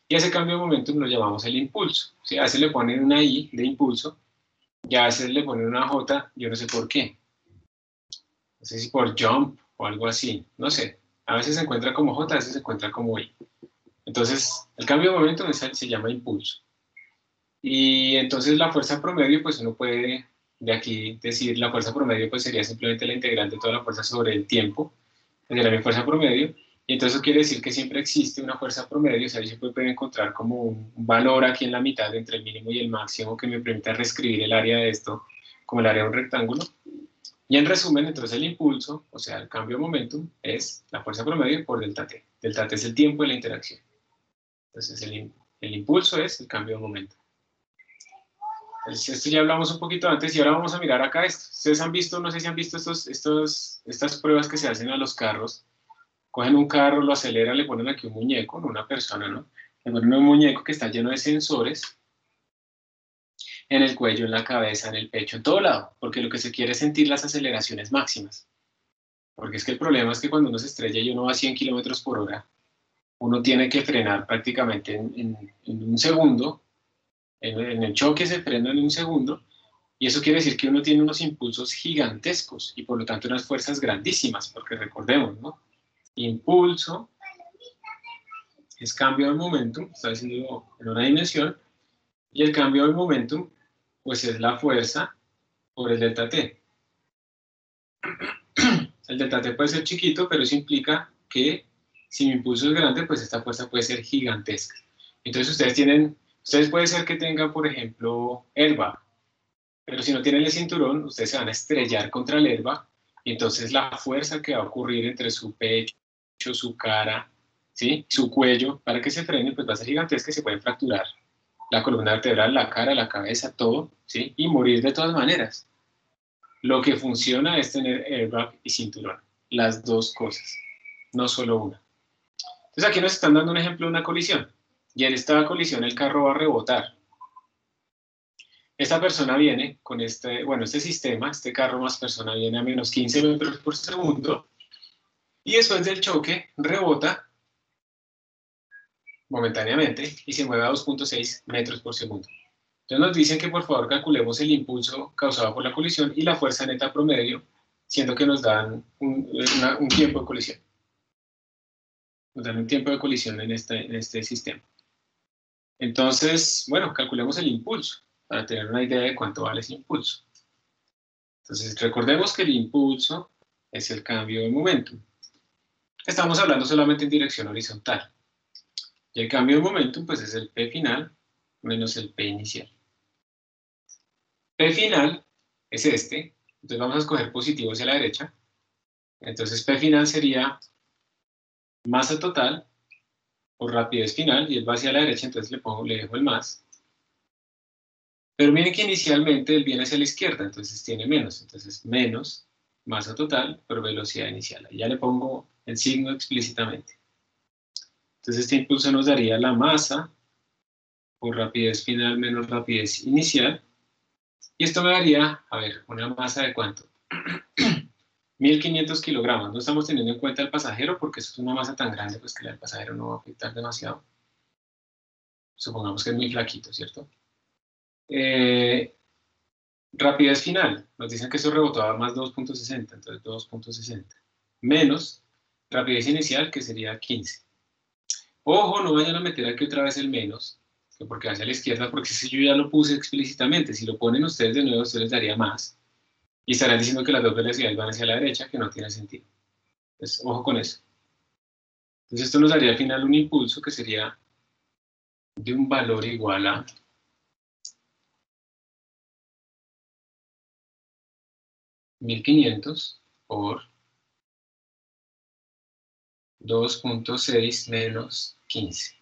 y ese cambio de momentum lo llamamos el impulso. ¿Sí? A veces le ponen una I de impulso, y a veces le ponen una J, yo no sé por qué. No sé si por jump o algo así, no sé. A veces se encuentra como J, a veces se encuentra como I. Entonces, el cambio de momentum se llama impulso. Y entonces la fuerza promedio, pues uno puede de aquí decir la fuerza promedio, pues sería simplemente la integral de toda la fuerza sobre el tiempo, sería mi fuerza promedio, y entonces eso quiere decir que siempre existe una fuerza promedio, o sea, yo siempre puedo encontrar como un valor aquí en la mitad entre el mínimo y el máximo que me permita reescribir el área de esto como el área de un rectángulo. Y en resumen, entonces el impulso, o sea, el cambio de momentum, es la fuerza promedio por delta t. Delta t es el tiempo de la interacción. Entonces el impulso es el cambio de momentum. Entonces, esto ya hablamos un poquito antes y ahora vamos a mirar acá esto. Ustedes han visto, no sé si han visto estas pruebas que se hacen a los carros. Cogen un carro, lo aceleran, le ponen aquí un muñeco, no una persona, ¿no? Le ponen un muñeco que está lleno de sensores en el cuello, en la cabeza, en el pecho, en todo lado, porque lo que se quiere es sentir las aceleraciones máximas. Porque es que el problema es que cuando uno se estrella y uno va a 100 kilómetros por hora, uno tiene que frenar prácticamente en un segundo, en el choque se frena en un segundo, y eso quiere decir que uno tiene unos impulsos gigantescos y por lo tanto unas fuerzas grandísimas, porque recordemos, ¿no? Impulso es cambio de momentum, está diciendo en una dimensión, y el cambio de momentum, pues es la fuerza por el delta t. El delta t puede ser chiquito, pero eso implica que si mi impulso es grande, pues esta fuerza puede ser gigantesca. Entonces ustedes puede ser que tengan, por ejemplo, airbag, pero si no tienen el cinturón, ustedes se van a estrellar contra el airbag, y entonces la fuerza que va a ocurrir entre su pecho, su cara, ¿sí? Su cuello, para que se frene, pues va a ser gigantesca y se puede fracturar la columna vertebral, la cara, la cabeza, todo, ¿sí? Y morir de todas maneras. Lo que funciona es tener airbag y cinturón, las dos cosas, no solo una. Entonces aquí nos están dando un ejemplo de una colisión, y en esta colisión el carro va a rebotar. Esta persona viene con este sistema, este carro más persona viene a menos 15 metros por segundo, y después del choque rebota momentáneamente y se mueve a 2.6 metros por segundo. Entonces nos dicen que por favor calculemos el impulso causado por la colisión y la fuerza neta promedio, siendo que nos dan un tiempo de colisión. Nos dan un tiempo de colisión en este sistema. Entonces, bueno, calculemos el impulso para tener una idea de cuánto vale ese impulso. Entonces, recordemos que el impulso es el cambio de momentum. Estamos hablando solamente en dirección horizontal. Y el cambio de momentum, pues es el P final menos el P inicial. P final es este, entonces vamos a escoger positivo hacia la derecha. Entonces P final sería masa total por rapidez final, y él va hacia la derecha, entonces le dejo el más. Pero miren que inicialmente él viene hacia la izquierda, entonces tiene menos. Entonces menos masa total por velocidad inicial. Ahí ya le pongo el signo explícitamente. Entonces este impulso nos daría la masa por rapidez final menos rapidez inicial. Y esto me daría, a ver, una masa de ¿cuánto? 1500 kilogramos. No estamos teniendo en cuenta el pasajero porque eso es una masa tan grande pues que el pasajero no va a afectar demasiado. Supongamos que es muy flaquito, ¿cierto? Rapidez final. Nos dicen que eso rebotaba más 2.60, entonces 2.60. Menos rapidez inicial, que sería 15. Ojo, no vayan a meter aquí otra vez el menos, que porque hacia la izquierda, porque si yo ya lo puse explícitamente. Si lo ponen ustedes de nuevo, ustedes les daría más. Y estarán diciendo que las dos velocidades van hacia la derecha, que no tiene sentido. Entonces, ojo con eso. Entonces, esto nos daría al final un impulso que sería de un valor igual a 1500 por 2.6 menos 15.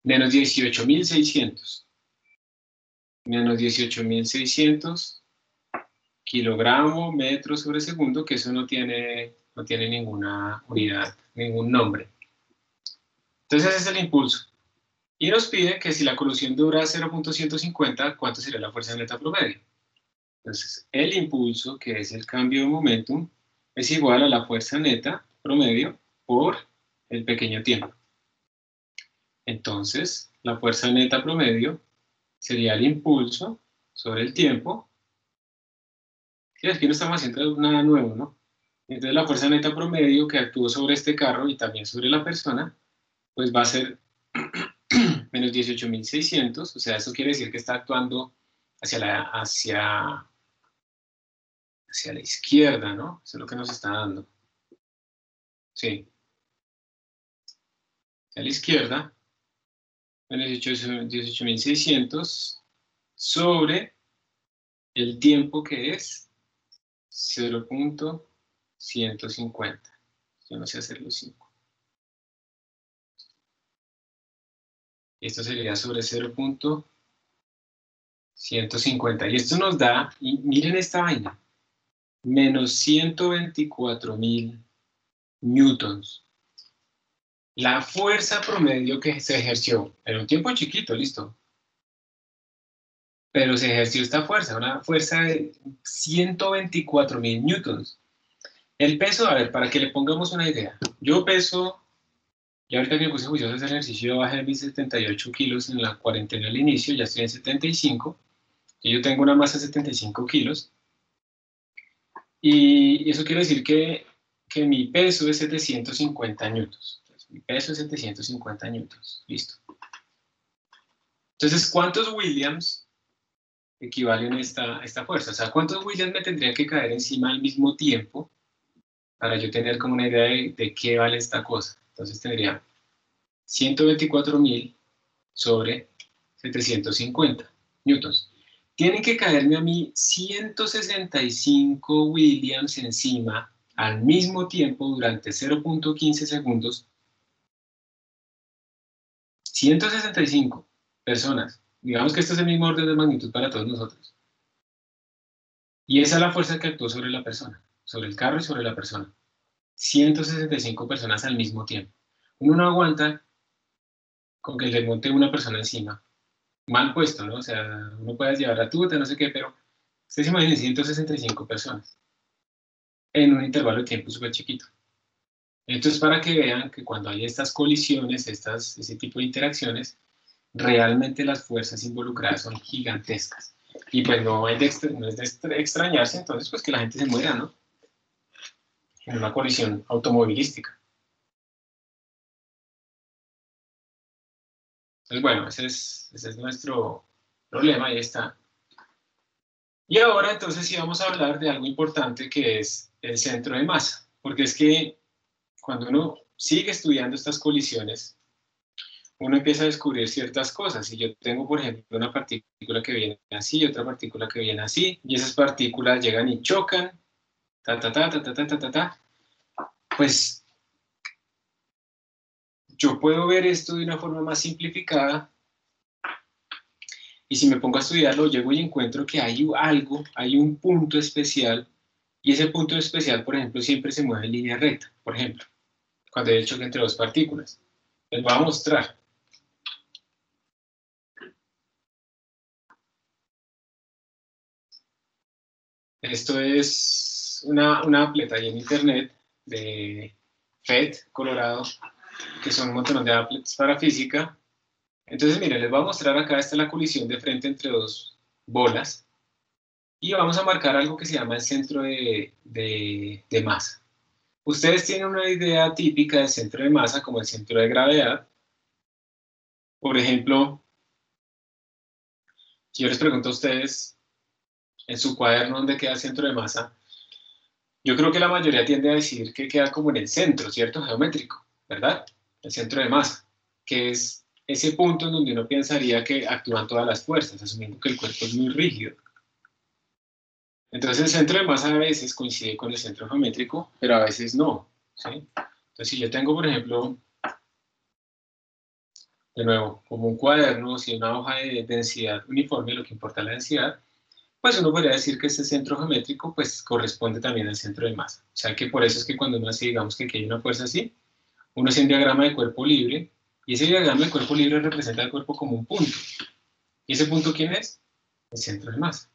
Menos 18.600. Menos 18.600 kilogramo, metro sobre segundo, que eso no tiene ninguna unidad, ningún nombre. Entonces ese es el impulso. Y nos pide que si la colusión dura 0.150, ¿cuánto sería la fuerza neta promedio? Entonces, el impulso, que es el cambio de momentum, es igual a la fuerza neta promedio por el pequeño tiempo. Entonces, la fuerza neta promedio sería el impulso sobre el tiempo. Y aquí no estamos haciendo nada nuevo, ¿no? Entonces, la fuerza neta promedio que actuó sobre este carro y también sobre la persona, pues va a ser menos 18.600, o sea, eso quiere decir que está actuando hacia la izquierda, ¿no? Eso es lo que nos está dando. Sí. Hacia la izquierda, menos 18.600 sobre el tiempo que es 0.150. Yo no sé hacer los 5. Y esto sería sobre 0.150. Y esto nos da, y miren esta vaina, menos 124.000 newtons. La fuerza promedio que se ejerció en un tiempo chiquito, listo. Pero se ejerció esta fuerza, una fuerza de 124.000 newtons. El peso, a ver, para que le pongamos una idea. Yo peso, y ahorita que me puse juicioso a hacer ejercicio, bajé mis 78 kilos en la cuarentena al inicio, ya estoy en 75. Y yo tengo una masa de 75 kilos. Y eso quiere decir que mi peso es 750 newtons. Entonces, mi peso es 750 newtons. Listo. Entonces, ¿cuántos Williams equivalen a esta fuerza? O sea, ¿cuántos Williams me tendría que caer encima al mismo tiempo para yo tener como una idea de qué vale esta cosa? Entonces tendría 124.000 sobre 750 newtons. Tienen que caerme a mí 165 Williams encima al mismo tiempo durante 0.15 segundos. 165 personas. Digamos que este es el mismo orden de magnitud para todos nosotros. Y esa es la fuerza que actuó sobre la persona, sobre el carro y sobre la persona. 165 personas al mismo tiempo. Uno no aguanta con que le monte una persona encima. Mal puesto, ¿no? O sea, uno puede llevar la tuta, no sé qué, pero ustedes se imaginen 165 personas en un intervalo de tiempo súper chiquito. Entonces, para que vean que cuando hay estas colisiones, ese tipo de interacciones, realmente las fuerzas involucradas son gigantescas. Y pues no es de extrañarse, entonces, pues que la gente se muera, ¿no? En una colisión automovilística. Entonces, bueno, ese es nuestro problema, ahí está. Y ahora, entonces, sí vamos a hablar de algo importante que es el centro de masa. Porque es que cuando uno sigue estudiando estas colisiones, uno empieza a descubrir ciertas cosas. Y yo tengo, por ejemplo, una partícula que viene así y otra partícula que viene así, y esas partículas llegan y chocan, pues yo puedo ver esto de una forma más simplificada, y si me pongo a estudiarlo, llego y encuentro que hay algo, hay un punto especial, y ese punto especial, por ejemplo, siempre se mueve en línea recta, por ejemplo, cuando hay el choque entre dos partículas. Les voy a mostrar. Esto es una apleta ahí en internet de FED, Colorado, que son un montón de applets para física. Entonces, miren, les voy a mostrar acá, esta es la colisión de frente entre dos bolas, y vamos a marcar algo que se llama el centro de masa. Ustedes tienen una idea típica del centro de masa como el centro de gravedad. Por ejemplo, si yo les pregunto a ustedes en su cuaderno dónde queda el centro de masa, yo creo que la mayoría tiende a decir que queda como en el centro, ¿cierto? Geométrico, ¿verdad? El centro de masa, que es ese punto en donde uno pensaría que actúan todas las fuerzas, asumiendo que el cuerpo es muy rígido. Entonces el centro de masa a veces coincide con el centro geométrico, pero a veces no, ¿sí? Entonces si yo tengo, por ejemplo, de nuevo, como un cuaderno, si una hoja de densidad uniforme, lo que importa es la densidad, pues uno podría decir que este centro geométrico pues corresponde también al centro de masa. O sea que por eso es que cuando uno hace, digamos que aquí hay una fuerza así, uno hace un diagrama de cuerpo libre, y ese diagrama de cuerpo libre representa el cuerpo como un punto. ¿Y ese punto quién es? El centro de masa.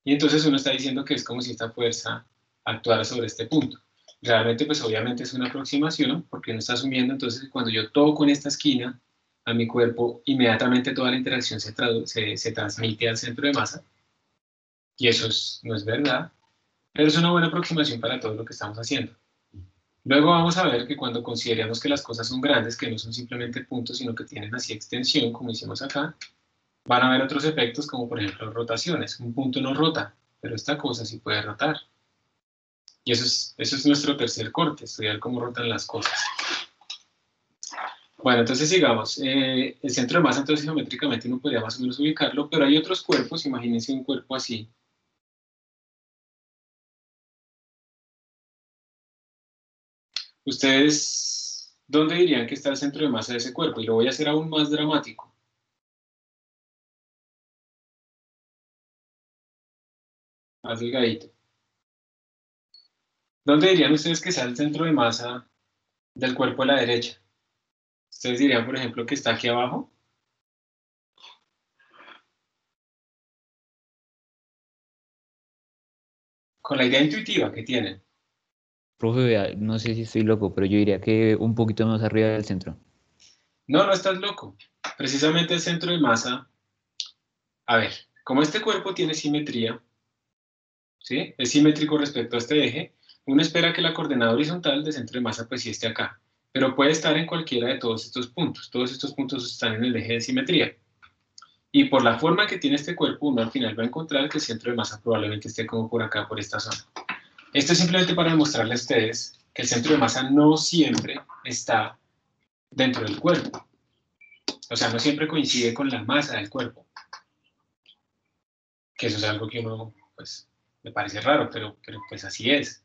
Y entonces uno está diciendo que es como si esta fuerza actuara sobre este punto. Realmente, pues obviamente es una aproximación, porque uno está asumiendo entonces que cuando yo toco en esta esquina a mi cuerpo, inmediatamente toda la interacción se transmite al centro de masa, y eso no es verdad, pero es una buena aproximación para todo lo que estamos haciendo. Luego vamos a ver que cuando consideramos que las cosas son grandes, que no son simplemente puntos, sino que tienen así extensión, como hicimos acá, van a haber otros efectos, como por ejemplo rotaciones. Un punto no rota, pero esta cosa sí puede rotar. Y eso es nuestro tercer corte, estudiar cómo rotan las cosas. Bueno, entonces sigamos. El centro de masa, entonces geométricamente uno podría más o menos ubicarlo, pero hay otros cuerpos, imagínense un cuerpo así. ¿Ustedes dónde dirían que está el centro de masa de ese cuerpo? Y lo voy a hacer aún más dramático. Más delgadito. ¿Dónde dirían ustedes que está el centro de masa del cuerpo a la derecha? Ustedes dirían, por ejemplo, que está aquí abajo. Con la idea intuitiva que tienen. Profe, vea, no sé si estoy loco, pero yo diría que un poquito más arriba del centro. No, no estás loco. Precisamente el centro de masa, a ver, como este cuerpo tiene simetría, ¿sí? Es simétrico respecto a este eje, uno espera que la coordenada horizontal del centro de masa pues sí esté acá, pero puede estar en cualquiera de todos estos puntos están en el eje de simetría. Y por la forma que tiene este cuerpo, uno al final va a encontrar que el centro de masa probablemente esté como por acá, por esta zona. Esto es simplemente para demostrarles a ustedes que el centro de masa no siempre está dentro del cuerpo. O sea, no siempre coincide con la masa del cuerpo. Que eso es algo que uno, pues, me parece raro, pero pues así es.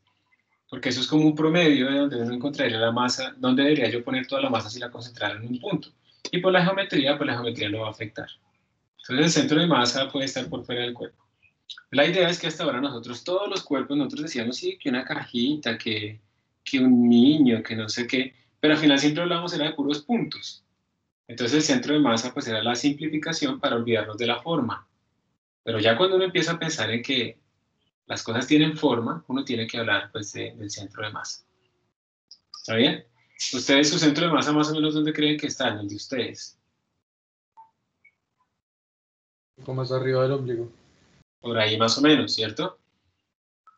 Porque eso es como un promedio de donde uno encontraría la masa, donde debería yo poner toda la masa si la concentrara en un punto. Y por la geometría, pues la geometría lo va a afectar. Entonces el centro de masa puede estar por fuera del cuerpo. La idea es que hasta ahora nosotros, todos los cuerpos, nosotros decíamos, sí, que una cajita, que un niño, que no sé qué, pero al final siempre hablamos era de puros puntos. Entonces el centro de masa pues era la simplificación para olvidarnos de la forma. Pero ya cuando uno empieza a pensar en que las cosas tienen forma, uno tiene que hablar pues del centro de masa. ¿Está bien? Ustedes, su centro de masa más o menos, ¿dónde creen que está? En el de ustedes. Un poco más arriba del ombligo. Por ahí más o menos, ¿cierto?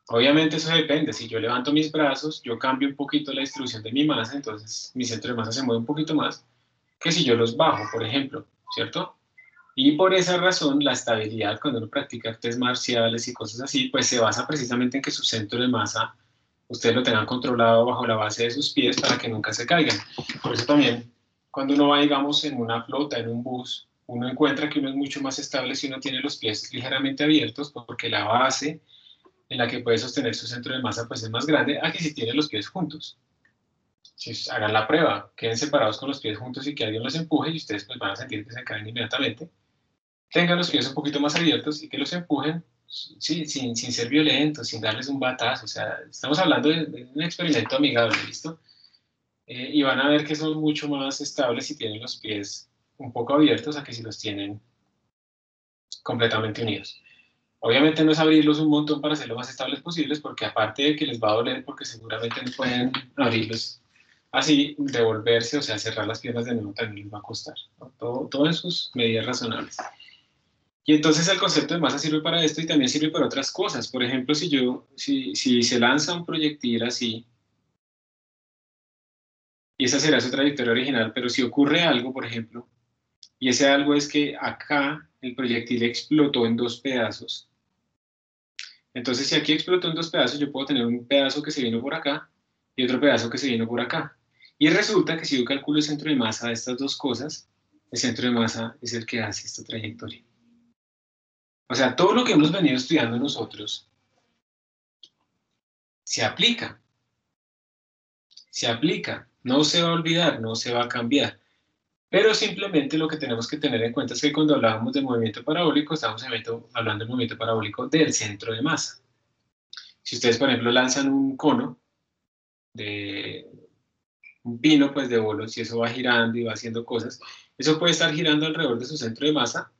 Obviamente eso depende. Si yo levanto mis brazos, yo cambio un poquito la distribución de mi masa, entonces mi centro de masa se mueve un poquito más que si yo los bajo, por ejemplo, ¿cierto? Y por esa razón, la estabilidad, cuando uno practica artes marciales y cosas así, pues se basa precisamente en que su centro de masa, ustedes lo tengan controlado bajo la base de sus pies para que nunca se caigan. Por eso también, cuando uno va, digamos, en una flota, en un bus, uno encuentra que uno es mucho más estable si uno tiene los pies ligeramente abiertos, porque la base en la que puede sostener su centro de masa pues es más grande a que si tiene los pies juntos. Si hagan la prueba, queden separados con los pies juntos y que alguien los empuje y ustedes pues van a sentir que se caen inmediatamente. Tengan los pies un poquito más abiertos y que los empujen, sí, sin ser violentos, sin darles un batazo. O sea, estamos hablando de un experimento amigable, ¿listo? Y van a ver que son mucho más estables si tienen los pies un poco abiertos a que si los tienen completamente unidos. Obviamente no es abrirlos un montón para ser lo más estables posibles, porque aparte de que les va a doler, porque seguramente no pueden abrirlos así, devolverse, o sea, cerrar las piernas de nuevo también les va a costar, ¿no? Todo en sus medidas razonables. Y entonces el concepto de masa sirve para esto y también sirve para otras cosas. Por ejemplo, si se lanza un proyectil así, y esa será su trayectoria original, pero si ocurre algo, por ejemplo, y ese algo es que acá el proyectil explotó en dos pedazos. Entonces, si aquí explotó en dos pedazos, yo puedo tener un pedazo que se vino por acá y otro pedazo que se vino por acá. Y resulta que si yo calculo el centro de masa de estas dos cosas, el centro de masa es el que hace esta trayectoria. O sea, todo lo que hemos venido estudiando nosotros se aplica. Se aplica. No se va a olvidar, no se va a cambiar. Pero simplemente lo que tenemos que tener en cuenta es que cuando hablábamos de movimiento parabólico, estamos hablando del movimiento parabólico del centro de masa. Si ustedes, por ejemplo, lanzan un cono de un pino pues de bolos y eso va girando y va haciendo cosas, eso puede estar girando alrededor de su centro de masa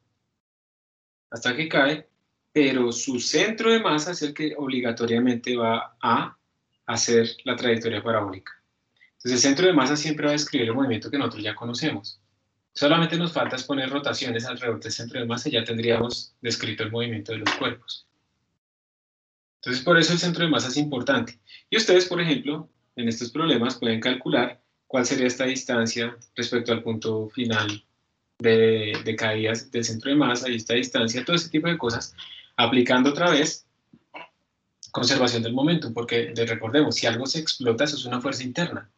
hasta que cae, pero su centro de masa es el que obligatoriamente va a hacer la trayectoria parabólica. Entonces el centro de masa siempre va a describir el movimiento que nosotros ya conocemos. Solamente nos falta es poner rotaciones alrededor del centro de masa y ya tendríamos descrito el movimiento de los cuerpos. Entonces por eso el centro de masa es importante. Y ustedes, por ejemplo, en estos problemas pueden calcular cuál sería esta distancia respecto al punto final de caídas del centro de masa y esta distancia, todo ese tipo de cosas, aplicando otra vez conservación del momentum, porque recordemos, si algo se explota, eso es una fuerza interna.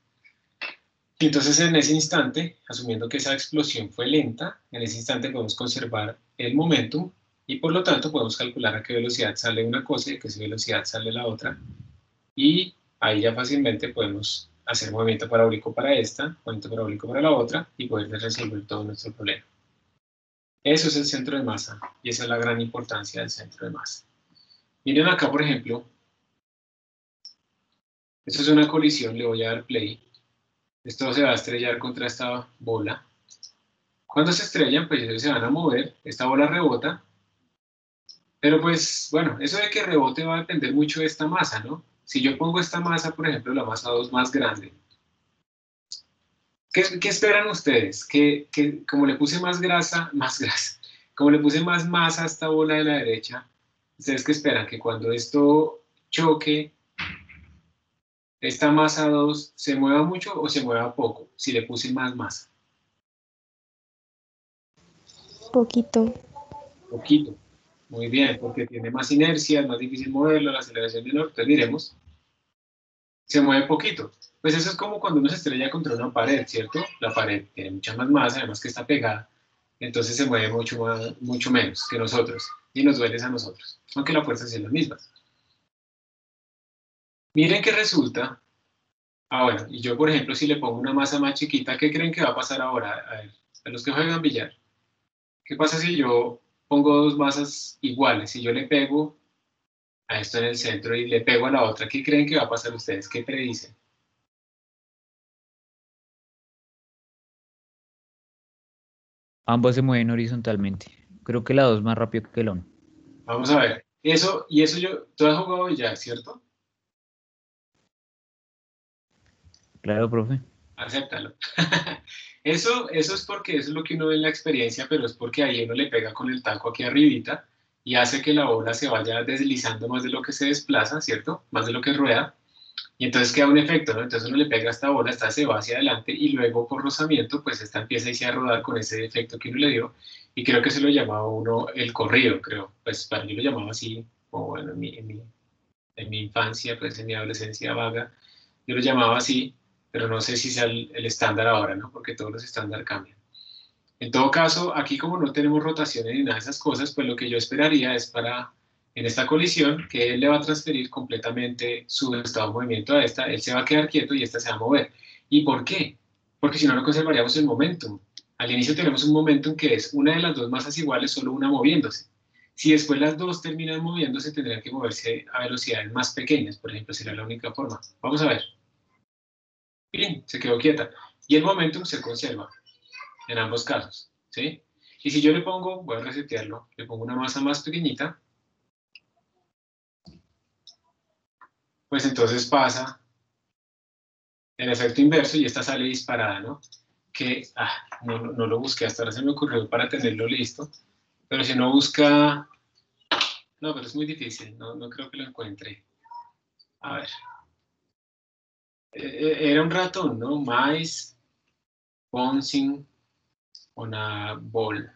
Y entonces en ese instante, asumiendo que esa explosión fue lenta, en ese instante podemos conservar el momentum y por lo tanto podemos calcular a qué velocidad sale una cosa y a qué velocidad sale la otra. Y ahí ya fácilmente podemos hacer movimiento parabólico para esta, movimiento parabólico para la otra y poder resolver todo nuestro problema. Eso es el centro de masa y esa es la gran importancia del centro de masa. Miren acá, por ejemplo, esto es una colisión, le voy a dar play. Esto se va a estrellar contra esta bola. Cuando se estrellan, pues ellos se van a mover, esta bola rebota, pero pues, bueno, eso de que rebote va a depender mucho de esta masa, ¿no? Si yo pongo esta masa, por ejemplo, la masa 2 más grande, ¿qué esperan ustedes? Que como le puse más grasa, como le puse más masa a esta bola de la derecha, ¿ustedes qué esperan? Que cuando esto choque, esta masa 2 se mueva mucho o se mueva poco, si le puse más masa. Poquito. Poquito. Muy bien, porque tiene más inercia, es más difícil moverlo, la aceleración menor, entonces diremos, se mueve poquito. Pues eso es como cuando uno se estrella contra una pared, ¿cierto? La pared tiene mucha más masa, además que está pegada, entonces se mueve mucho menos que nosotros, y nos duele a nosotros, aunque la fuerza sea la misma. Miren que resulta, bueno, y yo por ejemplo si le pongo una masa más chiquita, ¿qué creen que va a pasar ahora? A ver, a los que juegan billar, ¿qué pasa si yo pongo dos masas iguales? Si yo le pego a esto en el centro y le pego a la otra, ¿qué creen que va a pasar ustedes? ¿Qué predicen? Ambos se mueven horizontalmente. Creo que la 2 más rápido que la 1. Vamos a ver. Eso tú has jugado billar, ¿cierto? Claro, profe. Acéptalo. Eso es porque eso es lo que uno ve en la experiencia, pero es porque ahí uno le pega con el taco aquí arribita y hace que la bola se vaya deslizando más de lo que se desplaza, ¿cierto? Más de lo que rueda. Y entonces queda un efecto, ¿no? Entonces uno le pega a esta bola, esta se va hacia adelante y luego por rozamiento, pues esta empieza a irse a rodar con ese efecto que uno le dio. Y creo que se lo llamaba uno el corrido, creo. Pues para mí lo llamaba así, o bueno, en mi infancia, pues en mi adolescencia vaga, yo lo llamaba así, pero no sé si sea el estándar ahora, ¿no? Porque todos los estándares cambian. En todo caso, aquí como no tenemos rotaciones ni nada de esas cosas, pues lo que yo esperaría es en esta colisión, que él le va a transferir completamente su estado de movimiento a esta, él se va a quedar quieto y esta se va a mover. ¿Y por qué? Porque si no, no conservaríamos el momentum. Al inicio tenemos un momentum que es una de las dos masas iguales, solo una moviéndose. Si después las dos terminan moviéndose, tendrían que moverse a velocidades más pequeñas, por ejemplo, sería la única forma. Vamos a ver. Bien, se quedó quieta. Y el momentum se conserva en ambos casos, ¿sí? Y si yo le pongo, voy a resetearlo, le pongo una masa más pequeñita, pues entonces pasa el efecto inverso y esta sale disparada, ¿no? Que, no lo busqué, hasta ahora se me ocurrió para tenerlo listo, pero si no busca, no, pero es muy difícil, no creo que lo encuentre. A ver. Era un ratón, ¿no? Mice bouncing on a ball.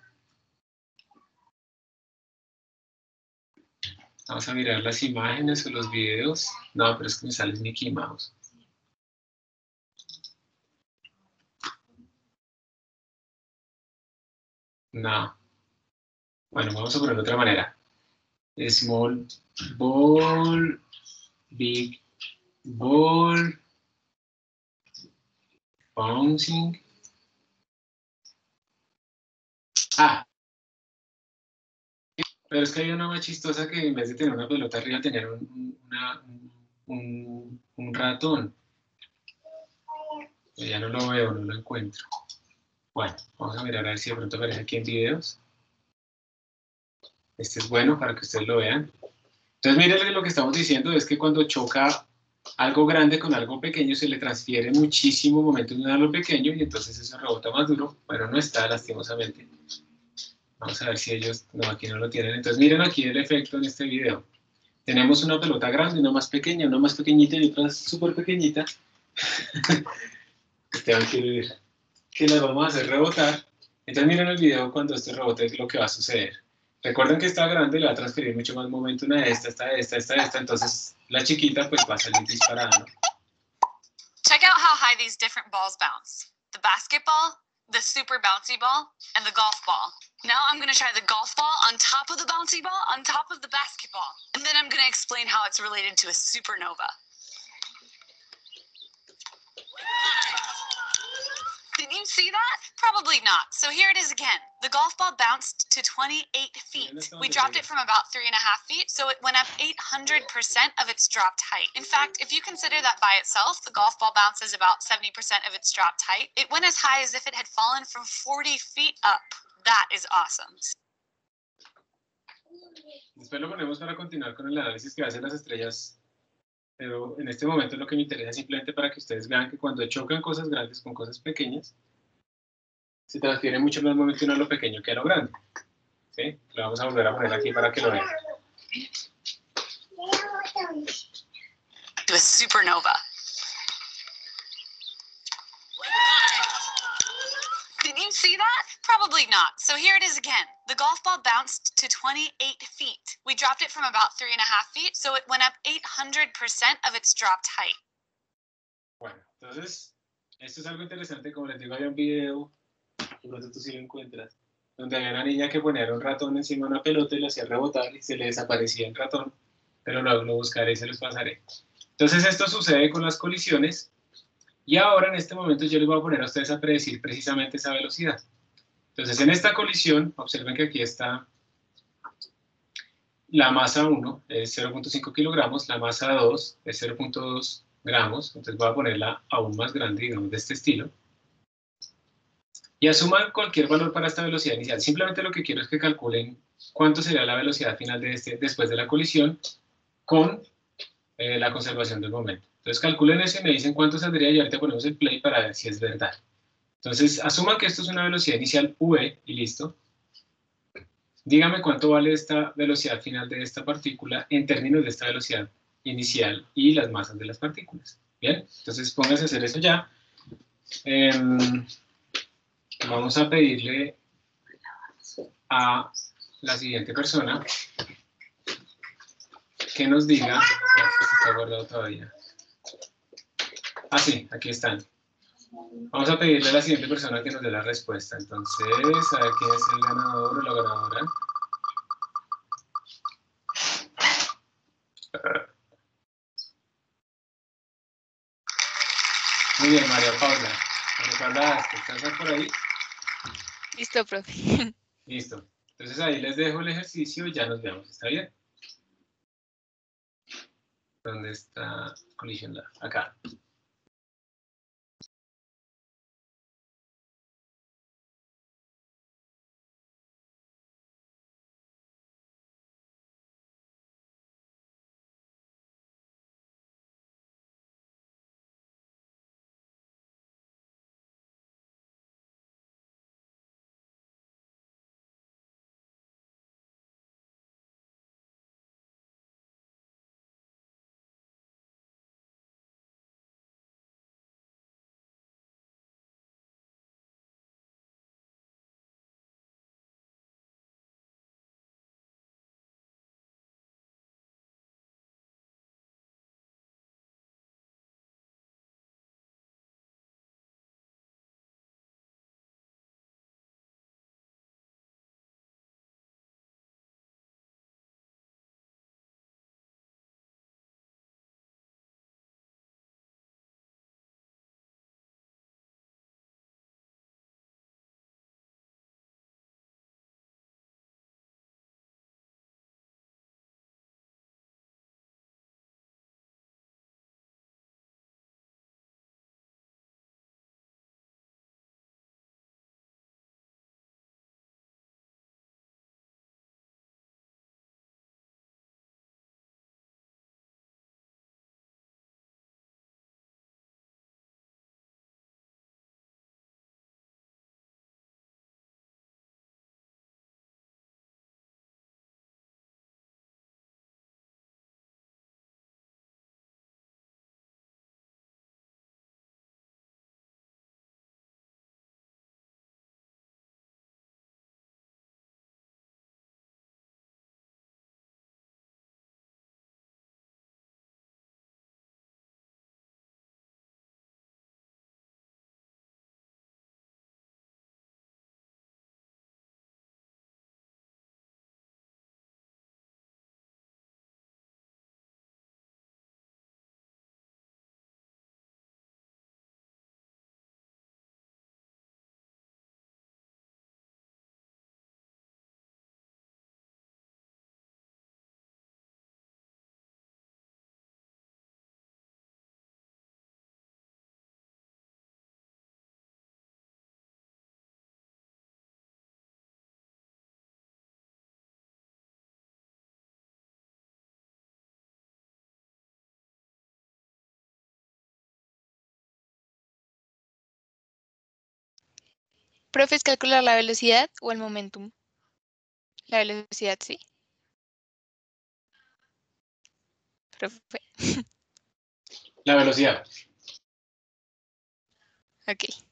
Vamos a mirar las imágenes o los videos. No, pero es que me sale Mickey Mouse. No. Bueno, vamos a ponerlo de otra manera. Small ball, big Ball bouncing. Ah, pero es que hay una más chistosa que en vez de tener una pelota arriba, tener un ratón. Yo ya no lo veo, no lo encuentro. Bueno, vamos a mirar a ver si de pronto aparece aquí en videos. Este es bueno para que ustedes lo vean. Entonces, miren, lo que estamos diciendo es que cuando choca algo grande con algo pequeño, se le transfiere muchísimo momentum de algo pequeño y entonces eso rebota más duro. Bueno, no está, lastimosamente. Vamos a ver si ellos, no, aquí no lo tienen. Entonces, miren aquí el efecto en este video. Tenemos una pelota grande, una más pequeña, una más pequeñita y otra súper pequeñita. Esteban quiere ver que las vamos a hacer rebotar. Entonces, miren el video cuando este rebote es lo que va a suceder. Recuerden que esta grande le va a transferir mucho más momentum a esta. Entonces, la chiquita pues va a salir disparada, ¿no? Check out how high these different balls bounce. The basketball, the super bouncy ball, and the golf ball. Now I'm going to try the golf ball on top of the bouncy ball, on top of the basketball. And then I'm going to explain how it's related to a supernova. Did you see that? Probably not. So here it is again. The golf ball bounced to 28 feet. We dropped it from about 3.5 feet, so it went up 800% of its dropped height. In fact, if you consider that by itself, the golf ball bounces about 70% of its dropped height. It went as high as if it had fallen from 40 feet up. That is awesome. Después lo ponemos para continuar con el análisis que hacen las estrellas. Pero en este momento lo que me interesa es simplemente para que ustedes vean que cuando chocan cosas grandes con cosas pequeñas, se transfiere mucho más momentum a lo pequeño que a lo grande. ¿Sí? Lo vamos a volver a poner aquí para que lo vean. To a supernova. Did you see that? Probably not. So here it is again. The golf ball bounced to 28 feet. We dropped it from about 3.5 feet, so it went up 800% of its dropped height. Bueno, entonces, esto es algo interesante. Como les digo, había un video, de pronto tú sí lo encuentras, donde había una niña que ponía un ratón encima de una pelota y lo hacía rebotar y se le desaparecía el ratón, pero luego lo buscaré y se los pasaré. Entonces, esto sucede con las colisiones. Y ahora, en este momento, yo les voy a poner a ustedes a predecir precisamente esa velocidad. Entonces, en esta colisión, observen que aquí está la masa 1, es 0.5 kilogramos, la masa 2 es 0.2 gramos, entonces voy a ponerla aún más grande, digamos, de este estilo. Y asuman cualquier valor para esta velocidad inicial. Simplemente lo que quiero es que calculen cuánto sería la velocidad final de después de la colisión con la conservación del momento. Entonces calculen eso y me dicen cuánto saldría y ahorita ponemos el play para ver si es verdad. Entonces asuman que esto es una velocidad inicial v y listo. Dígame cuánto vale esta velocidad final de esta partícula en términos de esta velocidad inicial y las masas de las partículas. Bien, entonces pónganse a hacer eso ya. Vamos a pedirle a la siguiente persona que nos diga, está guardado todavía. Ah, sí, aquí están. Vamos a pedirle a la siguiente persona que nos dé la respuesta. Entonces, a ver quién es el ganador o la ganadora. Muy bien, María Paula. María Paula, ¿estás por ahí? Listo, profe. Listo. Entonces ahí les dejo el ejercicio y ya nos vemos. ¿Está bien? ¿Dónde está Collision Lab? Acá. Profe, ¿es calcular la velocidad o el momentum? La velocidad, sí. Profe, La velocidad. ok.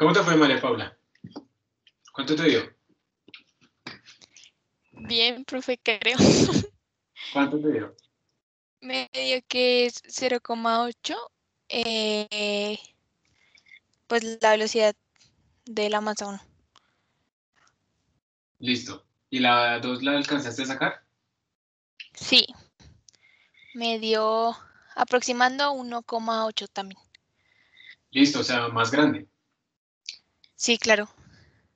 ¿Cómo te fue, María Paula? ¿Cuánto te dio? Bien, profe, creo. ¿Cuánto te dio? Me dio que es 0,8. Pues la velocidad de la masa 1. Listo. ¿Y la 2 la alcanzaste a sacar? Sí. Me dio aproximando 1,8 también. Listo, o sea, más grande. Sí, claro.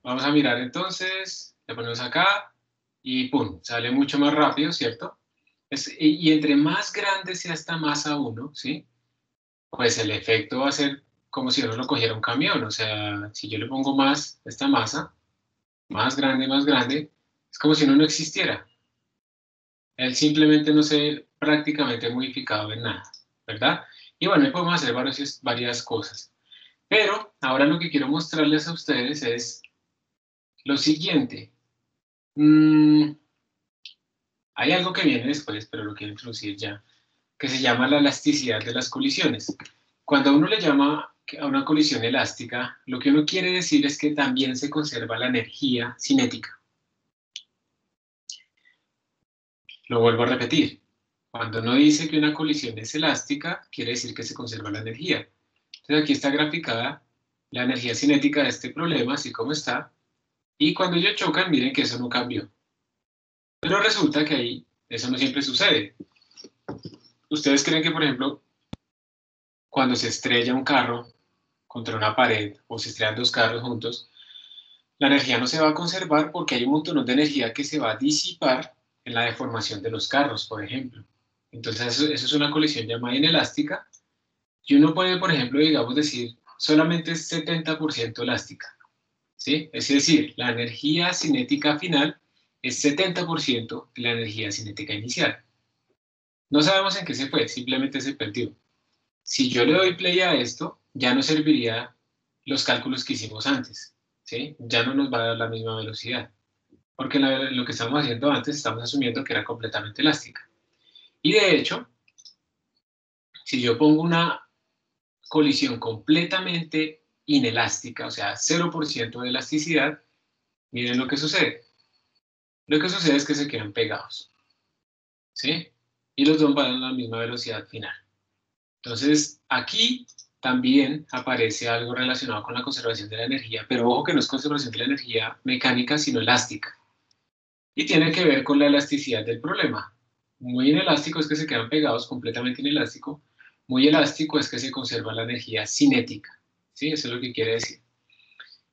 Vamos a mirar entonces, le ponemos acá y ¡pum! Sale mucho más rápido, ¿cierto? Y entre más grande sea esta masa 1, ¿sí? Pues el efecto va a ser como si uno lo cogiera un camión, o sea, si yo le pongo más esta masa, más grande, es como si uno no existiera. Él simplemente no se ve prácticamente modificado en nada, ¿verdad? Y bueno, ahí podemos hacer varias cosas. Pero ahora lo que quiero mostrarles a ustedes es lo siguiente. Hay algo que viene después, pero lo quiero introducir ya, que se llama la elasticidad de las colisiones. Cuando uno le llama a una colisión elástica, lo que uno quiere decir es que también se conserva la energía cinética. Lo vuelvo a repetir. Cuando uno dice que una colisión es elástica, quiere decir que se conserva la energía. Entonces aquí está graficada la energía cinética de este problema, así como está. Y cuando ellos chocan, miren que eso no cambió. Pero resulta que ahí eso no siempre sucede. ¿Ustedes creen que, por ejemplo, cuando se estrella un carro contra una pared o se estrellan dos carros juntos, la energía no se va a conservar porque hay un montón de energía que se va a disipar en la deformación de los carros, por ejemplo? Entonces eso es una colisión llamada inelástica y uno puede, por ejemplo, digamos decir, solamente es 70% elástica, ¿sí? Es decir, la energía cinética final es 70% de la energía cinética inicial. No sabemos en qué se fue, simplemente se perdió. Si yo le doy play a esto, ya no serviría los cálculos que hicimos antes, ¿sí? Ya no nos va a dar la misma velocidad, porque lo que estamos haciendo antes estamos asumiendo que era completamente elástica. Y de hecho, si yo pongo una colisión completamente inelástica, o sea, 0% de elasticidad, miren lo que sucede. Lo que sucede es que se quedan pegados, ¿sí? Y los dos van a la misma velocidad final. Entonces, aquí también aparece algo relacionado con la conservación de la energía, pero ojo que no es conservación de la energía mecánica, sino elástica. Y tiene que ver con la elasticidad del problema. Muy inelástico es que se quedan pegados, completamente inelástico. Muy elástico es que se conserva la energía cinética, ¿sí? Eso es lo que quiere decir.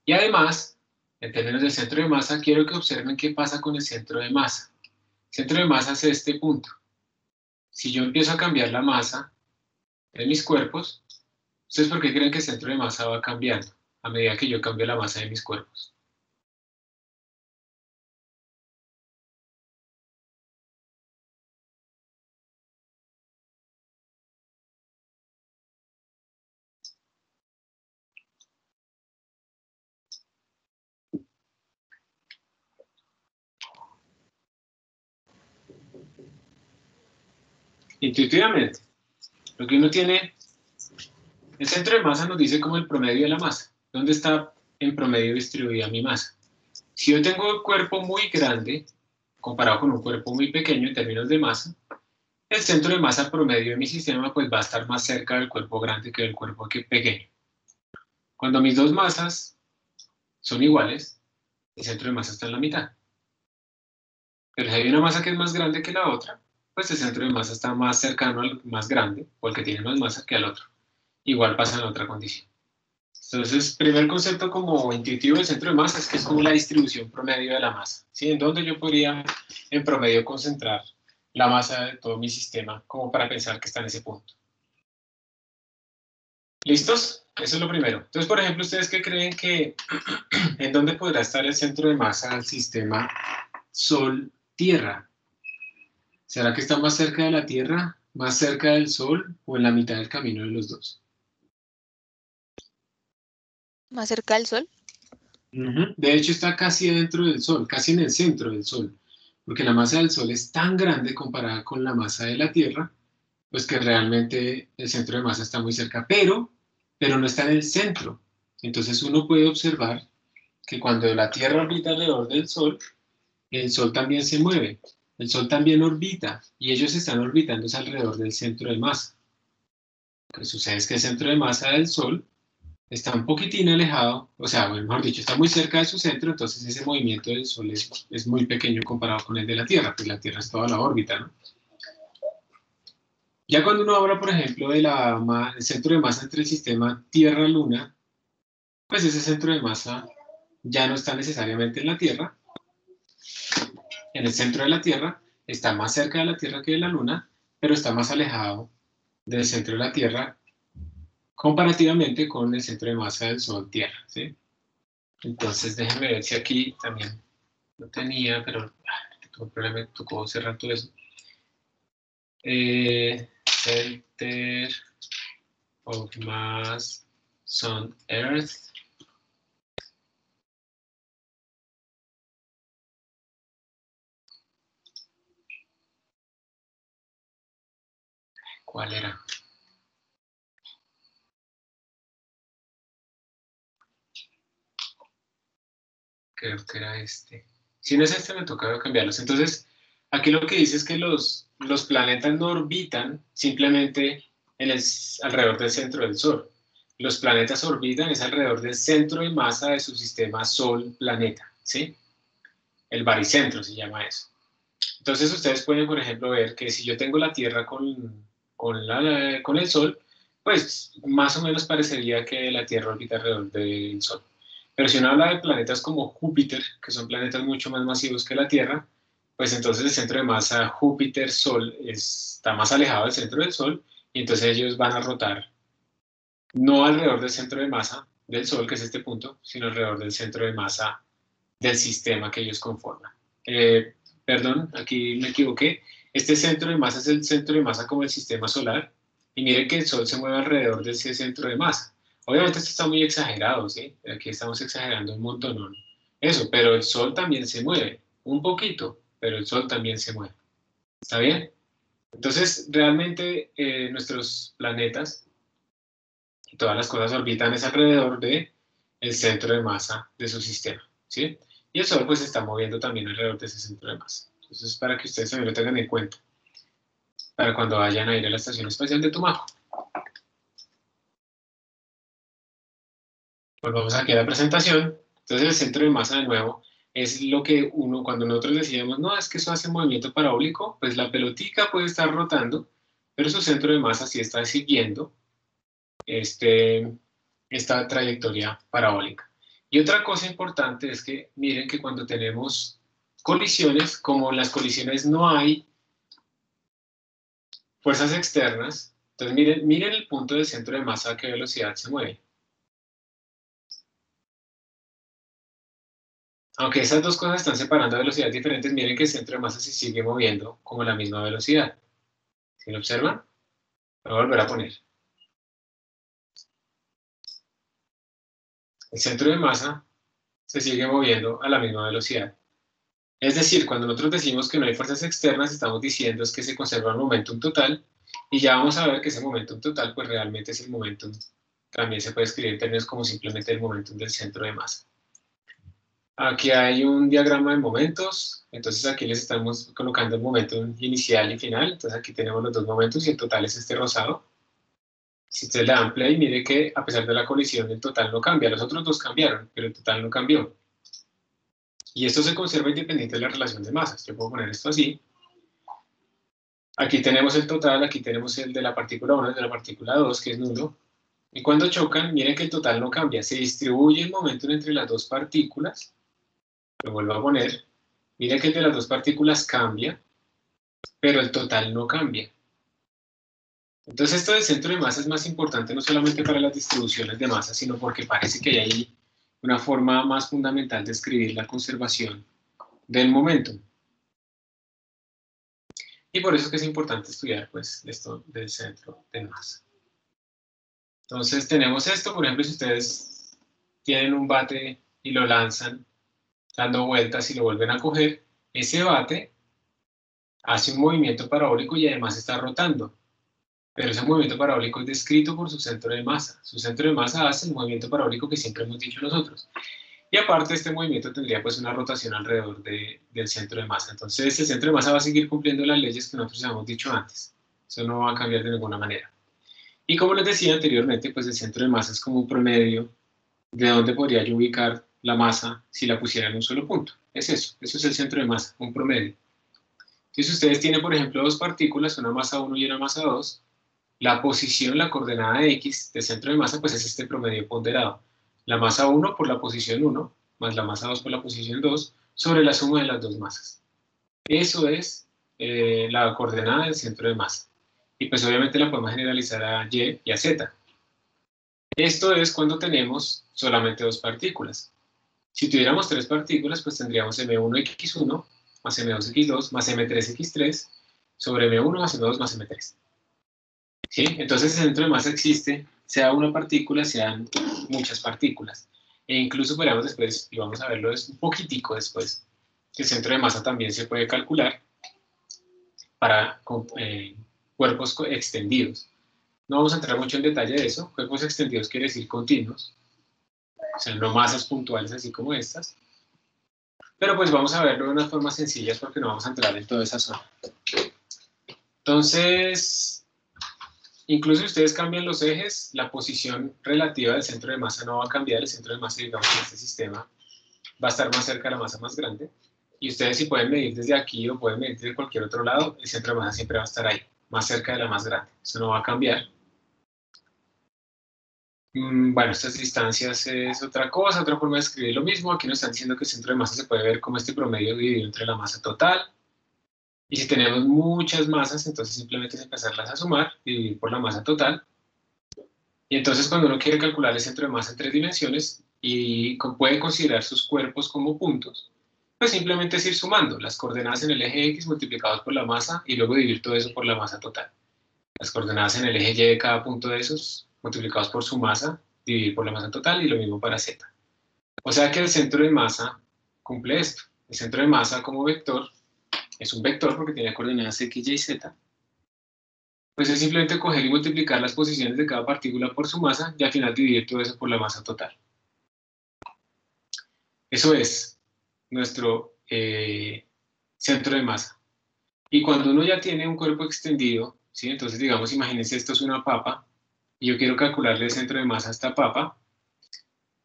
Y además, en términos del centro de masa, quiero que observen qué pasa con el centro de masa. El centro de masa es este punto. Si yo empiezo a cambiar la masa de mis cuerpos, ¿ustedes por qué creen que el centro de masa va cambiando a medida que yo cambio la masa de mis cuerpos? Intuitivamente, lo que uno tiene, el centro de masa nos dice como el promedio de la masa. ¿Dónde está en promedio distribuida mi masa? Si yo tengo un cuerpo muy grande, comparado con un cuerpo muy pequeño en términos de masa, el centro de masa promedio de mi sistema pues va a estar más cerca del cuerpo grande que del cuerpo pequeño. Cuando mis dos masas son iguales, el centro de masa está en la mitad. Pero si hay una masa que es más grande que la otra, pues el centro de masa está más cercano al más grande, o al que tiene más masa, que al otro. Igual pasa en la otra condición. Entonces, primer concepto como intuitivo del centro de masa es que es como la distribución promedio de la masa, ¿sí? En donde yo podría, en promedio, concentrar la masa de todo mi sistema, como para pensar que está en ese punto. ¿Listos? Eso es lo primero. Entonces, por ejemplo, ¿ustedes qué creen que, en dónde podrá estar el centro de masa del sistema Sol-Tierra? ¿Será que está más cerca de la Tierra, más cerca del Sol o en la mitad del camino de los dos? Más cerca del Sol. De hecho, está casi dentro del Sol, casi en el centro del Sol, porque la masa del Sol es tan grande comparada con la masa de la Tierra, pues que realmente el centro de masa está muy cerca, pero no está en el centro. Entonces uno puede observar que cuando la Tierra orbita alrededor del Sol, el Sol también se mueve, el Sol también orbita, y ellos están orbitando alrededor del centro de masa. Lo que sucede es que el centro de masa del Sol está un poquitín alejado, o sea, bueno, mejor dicho, está muy cerca de su centro, entonces ese movimiento del Sol es muy pequeño comparado con el de la Tierra, pues la Tierra es toda la órbita, ¿no? Ya cuando uno habla, por ejemplo, del centro de masa entre el sistema Tierra-Luna, pues ese centro de masa ya no está necesariamente en la Tierra. En el centro de la Tierra, está más cerca de la Tierra que de la Luna, pero está más alejado del centro de la Tierra comparativamente con el centro de masa del Sol-Tierra, ¿sí? Entonces, déjenme ver si aquí también lo tenía, pero tuve un problema, me tocó cerrar todo eso. Center of mass, Sun, Earth. ¿Cuál era? Creo que era este. Si no es este, me toca cambiarlos. Entonces, aquí lo que dice es que los planetas no orbitan simplemente alrededor del centro del Sol. Los planetas orbitan es alrededor del centro de masa de su sistema Sol-planeta, ¿sí? El baricentro se llama eso. Entonces, ustedes pueden, por ejemplo, ver que si yo tengo la Tierra con el Sol, pues más o menos parecería que la Tierra orbita alrededor del Sol. Pero si uno habla de planetas como Júpiter, que son planetas mucho más masivos que la Tierra, pues entonces el centro de masa Júpiter-Sol está más alejado del centro del Sol, y entonces ellos van a rotar no alrededor del centro de masa del Sol, que es este punto, sino alrededor del centro de masa del sistema que ellos conforman. Perdón, aquí me equivoqué. Este centro de masa es el centro de masa como el sistema solar, y miren que el Sol se mueve alrededor de ese centro de masa. Obviamente esto está muy exagerado, ¿sí? Aquí estamos exagerando un montón, eso, pero el Sol también se mueve, un poquito, pero el Sol también se mueve. ¿Está bien? Entonces, realmente nuestros planetas y todas las cosas orbitan es alrededor de el centro de masa de su sistema, ¿sí? Y el Sol pues se está moviendo también alrededor de ese centro de masa. Entonces, para que ustedes también lo tengan en cuenta, para cuando vayan a ir a la Estación Espacial de Tumaco. Volvamos aquí a la presentación. Entonces, el centro de masa, de nuevo, es lo que cuando nosotros decíamos, no, es que eso hace movimiento parabólico, pues la pelotica puede estar rotando, pero su centro de masa sí está siguiendo esta trayectoria parabólica. Y otra cosa importante es que miren que cuando tenemos colisiones, como en las colisiones no hay fuerzas externas, entonces miren el punto del centro de masa a qué velocidad se mueve. Aunque esas dos cosas están separando a velocidades diferentes, miren que el centro de masa se sigue moviendo como a la misma velocidad. ¿Sí lo observan? Voy a volver a poner. El centro de masa se sigue moviendo a la misma velocidad. Es decir, cuando nosotros decimos que no hay fuerzas externas, estamos diciendo es que se conserva el momentum total, y ya vamos a ver que ese momentum total, pues realmente es el momentum, también se puede escribir en términos como simplemente el momentum del centro de masa. Aquí hay un diagrama de momentos, entonces aquí les estamos colocando el momentum inicial y final, entonces aquí tenemos los dos momentos y el total es este rosado. Si ustedes le dan play, mire que a pesar de la colisión el total no cambia, los otros dos cambiaron, pero el total no cambió. Y esto se conserva independiente de la relación de masas. Yo puedo poner esto así. Aquí tenemos el total, aquí tenemos el de la partícula 1, el de la partícula 2, que es nulo. Y cuando chocan, miren que el total no cambia. Se distribuye el momento entre las dos partículas. Lo vuelvo a poner. Miren que el de las dos partículas cambia, pero el total no cambia. Entonces esto del centro de masa es más importante no solamente para las distribuciones de masa, sino porque parece que hay ahí una forma más fundamental de escribir la conservación del momento. Y por eso es que es importante estudiar pues, esto del centro de masa. Entonces tenemos esto, por ejemplo, si ustedes tienen un bate y lo lanzan dando vueltas y lo vuelven a coger, ese bate hace un movimiento parabólico y además está rotando. Pero ese movimiento parabólico es descrito por su centro de masa. Su centro de masa hace el movimiento parabólico que siempre hemos dicho nosotros. Y aparte este movimiento tendría pues una rotación alrededor del centro de masa. Entonces el centro de masa va a seguir cumpliendo las leyes que nosotros hemos dicho antes. Eso no va a cambiar de ninguna manera. Y como les decía anteriormente, pues el centro de masa es como un promedio de dónde podría yo ubicar la masa si la pusiera en un solo punto. Es eso es el centro de masa, un promedio. Entonces, si ustedes tienen, por ejemplo, dos partículas, una masa 1 y una masa 2, la posición, la coordenada de X del centro de masa, pues es este promedio ponderado. La masa 1 por la posición 1, más la masa 2 por la posición 2, sobre la suma de las dos masas. Eso es la coordenada del centro de masa. Y pues obviamente la podemos generalizar a Y y a Z. Esto es cuando tenemos solamente dos partículas. Si tuviéramos tres partículas, pues tendríamos M1x1 más M2x2 más M3x3 sobre M1 más M2 más M3. ¿Sí? Entonces el centro de masa existe, sea una partícula, sean muchas partículas. E incluso podríamos después, y vamos a verlo un poquitico después, que el centro de masa también se puede calcular para cuerpos extendidos. No vamos a entrar mucho en detalle de eso. Cuerpos extendidos quiere decir continuos, o sea, no masas puntuales así como estas. Pero pues vamos a verlo de unas formas sencillas porque no vamos a entrar en toda esa zona. Entonces, incluso si ustedes cambian los ejes, la posición relativa del centro de masa no va a cambiar. El centro de masa, digamos, en este sistema va a estar más cerca de la masa más grande. Y ustedes si pueden medir desde aquí o pueden medir desde cualquier otro lado, el centro de masa siempre va a estar ahí, más cerca de la más grande. Eso no va a cambiar. Bueno, estas distancias es otra cosa, otra forma de escribir lo mismo. Aquí nos están diciendo que el centro de masa se puede ver como este promedio dividido entre la masa total. Y si tenemos muchas masas, entonces simplemente es empezarlas a sumar y dividir por la masa total. Y entonces cuando uno quiere calcular el centro de masa en 3 dimensiones y puede considerar sus cuerpos como puntos, pues simplemente es ir sumando las coordenadas en el eje X multiplicados por la masa y luego dividir todo eso por la masa total. Las coordenadas en el eje Y de cada punto de esos multiplicados por su masa, dividir por la masa total y lo mismo para Z. O sea que el centro de masa cumple esto. El centro de masa como vector es un vector porque tiene coordenadas X, Y, Z. Pues es simplemente coger y multiplicar las posiciones de cada partícula por su masa y al final dividir todo eso por la masa total. Eso es nuestro centro de masa. Y cuando uno ya tiene un cuerpo extendido, ¿sí? Entonces digamos, imagínense esto es una papa, y yo quiero calcularle el centro de masa a esta papa,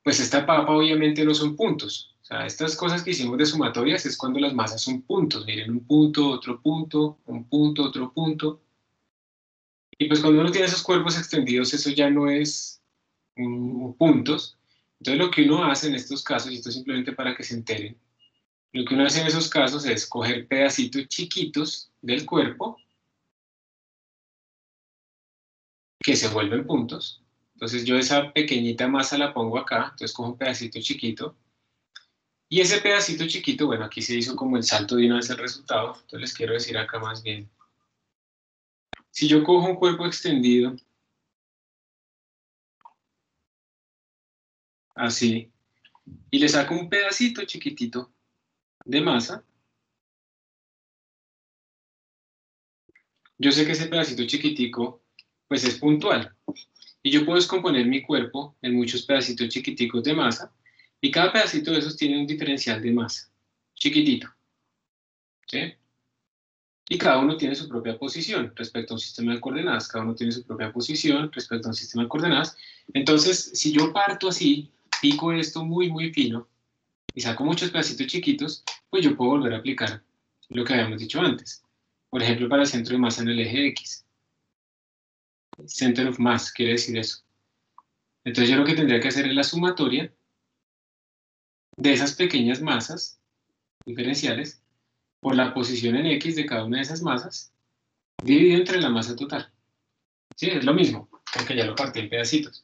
pues esta papa obviamente no son puntos. O sea, estas cosas que hicimos de sumatorias es cuando las masas son puntos. Miren, un punto, otro punto, un punto, otro punto. Y pues cuando uno tiene esos cuerpos extendidos, eso ya no es puntos. Entonces lo que uno hace en estos casos, y esto es simplemente para que se enteren, lo que uno hace en esos casos es coger pedacitos chiquitos del cuerpo que se vuelven puntos. Entonces yo esa pequeñita masa la pongo acá, entonces cojo un pedacito chiquito, y ese pedacito chiquito, bueno, aquí se hizo como el salto de una vez el resultado, entonces les quiero decir acá más bien. Si yo cojo un cuerpo extendido, así, y le saco un pedacito chiquitito de masa, yo sé que ese pedacito chiquitico, pues es puntual. Y yo puedo descomponer mi cuerpo en muchos pedacitos chiquiticos de masa, y cada pedacito de esos tiene un diferencial de masa, chiquitito. ¿Sí? Y cada uno tiene su propia posición respecto a un sistema de coordenadas. Cada uno tiene su propia posición respecto a un sistema de coordenadas. Entonces, si yo parto así, pico esto muy, muy fino, y saco muchos pedacitos chiquitos, pues yo puedo volver a aplicar lo que habíamos dicho antes. Por ejemplo, para el centro de masa en el eje X. Center of mass, quiere decir eso. Entonces yo lo que tendría que hacer es la sumatoria de esas pequeñas masas diferenciales por la posición en X de cada una de esas masas, dividido entre la masa total. Sí, es lo mismo, aunque ya lo partí en pedacitos.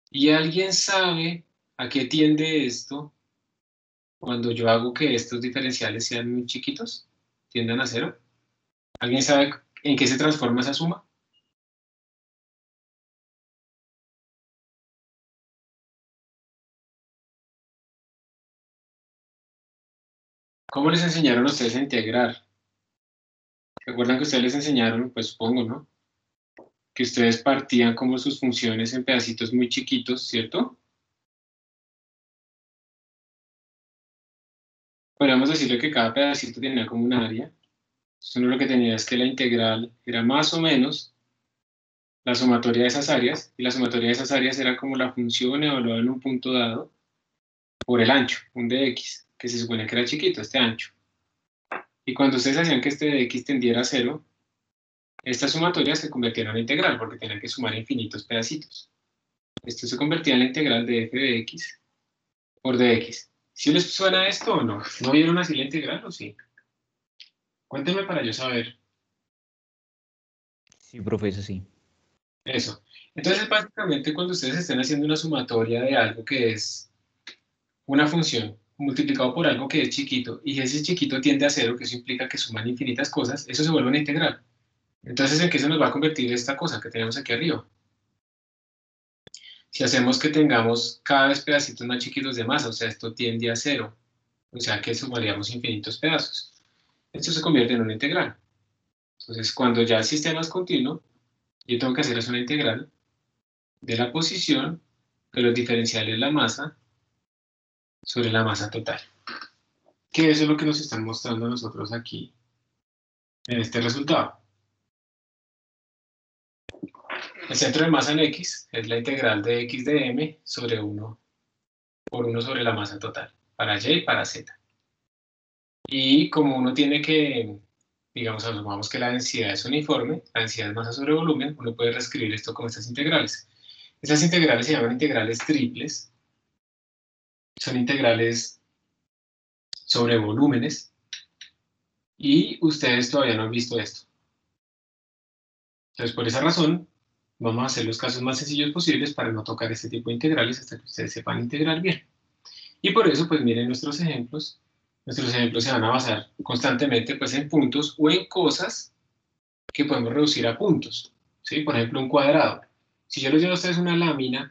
¿Y alguien sabe a qué tiende esto cuando yo hago que estos diferenciales sean muy chiquitos? ¿Tiendan a cero? ¿Alguien sabe en qué se transforma esa suma? ¿Cómo les enseñaron a ustedes a integrar? ¿Recuerdan que ustedes les enseñaron, pues supongo, ¿no? Que ustedes partían como sus funciones en pedacitos muy chiquitos, ¿cierto? Podríamos decirle que cada pedacito tenía como un área. Entonces uno lo que tenía es que la integral era más o menos la sumatoria de esas áreas, y la sumatoria de esas áreas era como la función evaluada en un punto dado por el ancho, un dx, que se supone que era chiquito, este ancho. Y cuando ustedes hacían que este de x tendiera a 0, esta sumatoria se convertía en una integral, porque tenían que sumar infinitos pedacitos. Esto se convertía en la integral de f de x por dx. ¿Sí les suena esto o no? ¿No vieron así la integral o sí? Cuéntenme para yo saber. Sí, profe, eso sí. Eso. Entonces, básicamente, cuando ustedes estén haciendo una sumatoria de algo que es una función multiplicado por algo que es chiquito, y ese chiquito tiende a 0, que eso implica que suman infinitas cosas, eso se vuelve una integral. Entonces, ¿en qué se nos va a convertir esta cosa que tenemos aquí arriba? Si hacemos que tengamos cada vez pedacitos más chiquitos de masa, o sea, esto tiende a 0, o sea que sumaríamos infinitos pedazos. Esto se convierte en una integral. Entonces, cuando ya el sistema es continuo, yo tengo que hacer es una integral de la posición de los diferenciales de la masa sobre la masa total. Que eso es lo que nos están mostrando a nosotros aquí en este resultado. El centro de masa en X es la integral de X de M sobre 1 por 1 sobre la masa total, para Y y para Z. Y como uno tiene que, digamos, asumamos que la densidad es uniforme, la densidad es masa sobre volumen, uno puede reescribir esto como estas integrales. Estas integrales se llaman integrales triples, son integrales sobre volúmenes, y ustedes todavía no han visto esto. Entonces, por esa razón, vamos a hacer los casos más sencillos posibles para no tocar este tipo de integrales hasta que ustedes sepan integrar bien. Y por eso, pues miren nuestros ejemplos. Nuestros ejemplos se van a basar constantemente pues, en puntos o en cosas que podemos reducir a puntos. ¿Sí? Por ejemplo, un cuadrado. Si yo les llevo a ustedes una lámina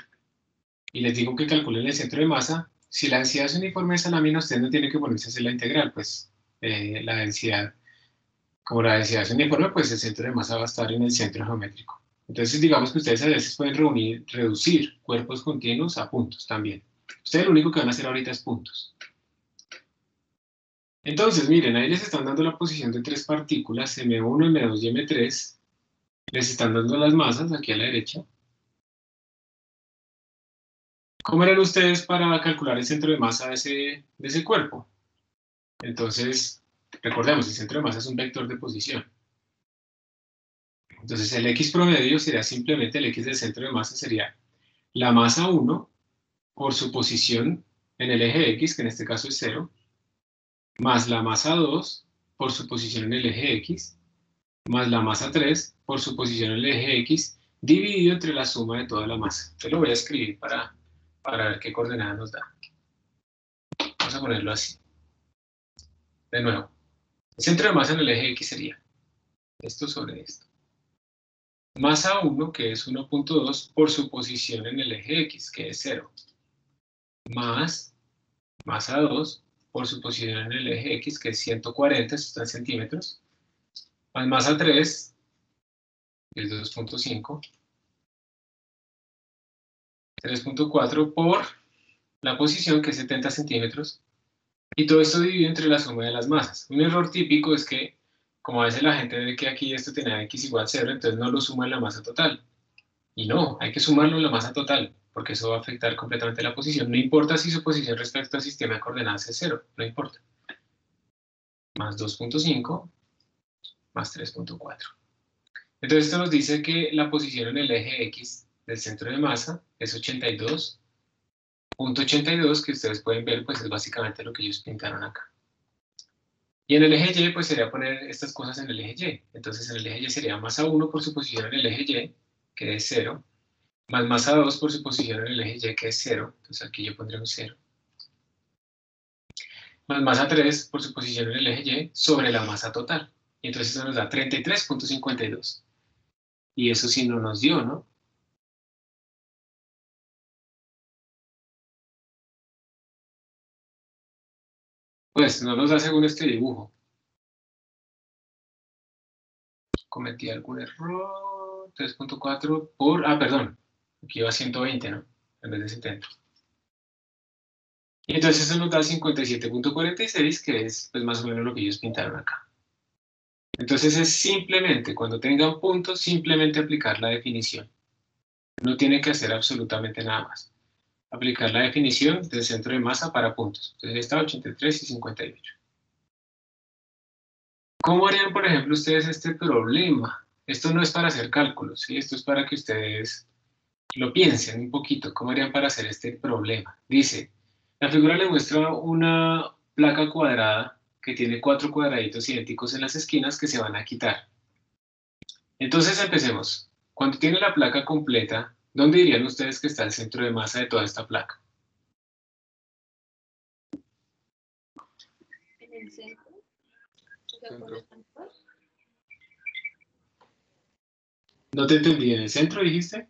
y les digo que calculen el centro de masa, si la densidad es uniforme de esa lámina, ustedes no tienen que ponerse a hacer la integral, pues la densidad, como la densidad es uniforme, pues el centro de masa va a estar en el centro geométrico. Entonces, digamos que ustedes a veces pueden reducir cuerpos continuos a puntos también. Ustedes lo único que van a hacer ahorita es puntos. Entonces, miren, ahí les están dando la posición de tres partículas, M1, M2 y M3. Les están dando las masas aquí a la derecha. ¿Cómo eran ustedes para calcular el centro de masa de ese cuerpo? Entonces, recordemos, el centro de masa es un vector de posición. Entonces, el X promedio sería simplemente el X del centro de masa, sería la masa 1 por su posición en el eje X, que en este caso es 0, más la masa 2 por su posición en el eje X, más la masa 3 por su posición en el eje X, dividido entre la suma de toda la masa. Yo lo voy a escribir para ver qué coordenada nos da. Vamos a ponerlo así. De nuevo, el centro de masa en el eje X sería esto sobre esto. Masa 1, que es 1.2, por su posición en el eje X, que es 0. Más masa 2 por su posición en el eje X, que es 140, esto está en centímetros. Más masa 3, que es 2.5. 3.4 por la posición, que es 70 centímetros. Y todo esto dividido entre la suma de las masas. Un error típico es que, como a veces la gente ve que aquí esto tenía x igual 0, entonces no lo suma en la masa total. Y no, hay que sumarlo en la masa total, porque eso va a afectar completamente la posición. No importa si su posición respecto al sistema de coordenadas es 0, no importa. Más 2.5, más 3.4. Entonces esto nos dice que la posición en el eje X del centro de masa es 82.82, que ustedes pueden ver, pues es básicamente lo que ellos pintaron acá. Y en el eje Y, pues sería poner estas cosas en el eje Y. Entonces en el eje Y sería masa 1 por su posición en el eje Y, que es 0, más masa 2 por su posición en el eje Y, que es 0. Entonces aquí yo pondré un 0. Más masa 3 por su posición en el eje Y sobre la masa total. Y entonces eso nos da 33.52. Y eso sí no nos dio, ¿no? Pues no nos da según este dibujo. Cometí algún error. 3.4 por... Ah, perdón. Aquí va 120, ¿no? En vez de 70. Y entonces eso nos da 57.46, que es pues, más o menos lo que ellos pintaron acá. Entonces es simplemente, cuando tengan puntos, simplemente aplicar la definición. No tiene que hacer absolutamente nada más. Aplicar la definición del centro de masa para puntos. Entonces está 83 y 58. ¿Cómo harían, por ejemplo, ustedes este problema? Esto no es para hacer cálculos, ¿sí? Esto es para que ustedes lo piensen un poquito. ¿Cómo harían para hacer este problema? Dice, la figura le muestra una placa cuadrada que tiene 4 cuadraditos idénticos en las esquinas que se van a quitar. Entonces empecemos. Cuando tiene la placa completa, ¿dónde dirían ustedes que está el centro de masa de toda esta placa? En el centro. O sea, Centro. No te entendí. ¿En el centro dijiste?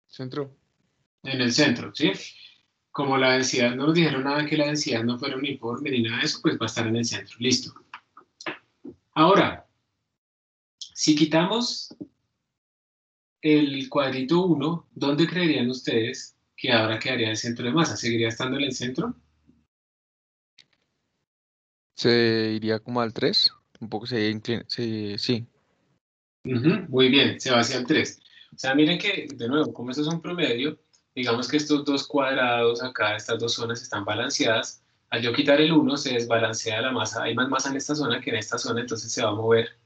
Centro. En el centro, ¿sí? Como la densidad, no nos dijeron nada que la densidad no fuera uniforme ni nada de eso, pues va a estar en el centro. Listo. Ahora, si quitamos el cuadrito 1, ¿dónde creerían ustedes que ahora quedaría el centro de masa? ¿Seguiría estando en el centro? Se iría como al 3. Un poco se inclina. Sí. Ujú, muy bien, se va hacia el 3. O sea, miren que, de nuevo, como esto es un promedio, digamos que estos dos cuadrados acá, estas dos zonas están balanceadas. Al yo quitar el 1, se desbalancea la masa. Hay más masa en esta zona que en esta zona, entonces se va a mover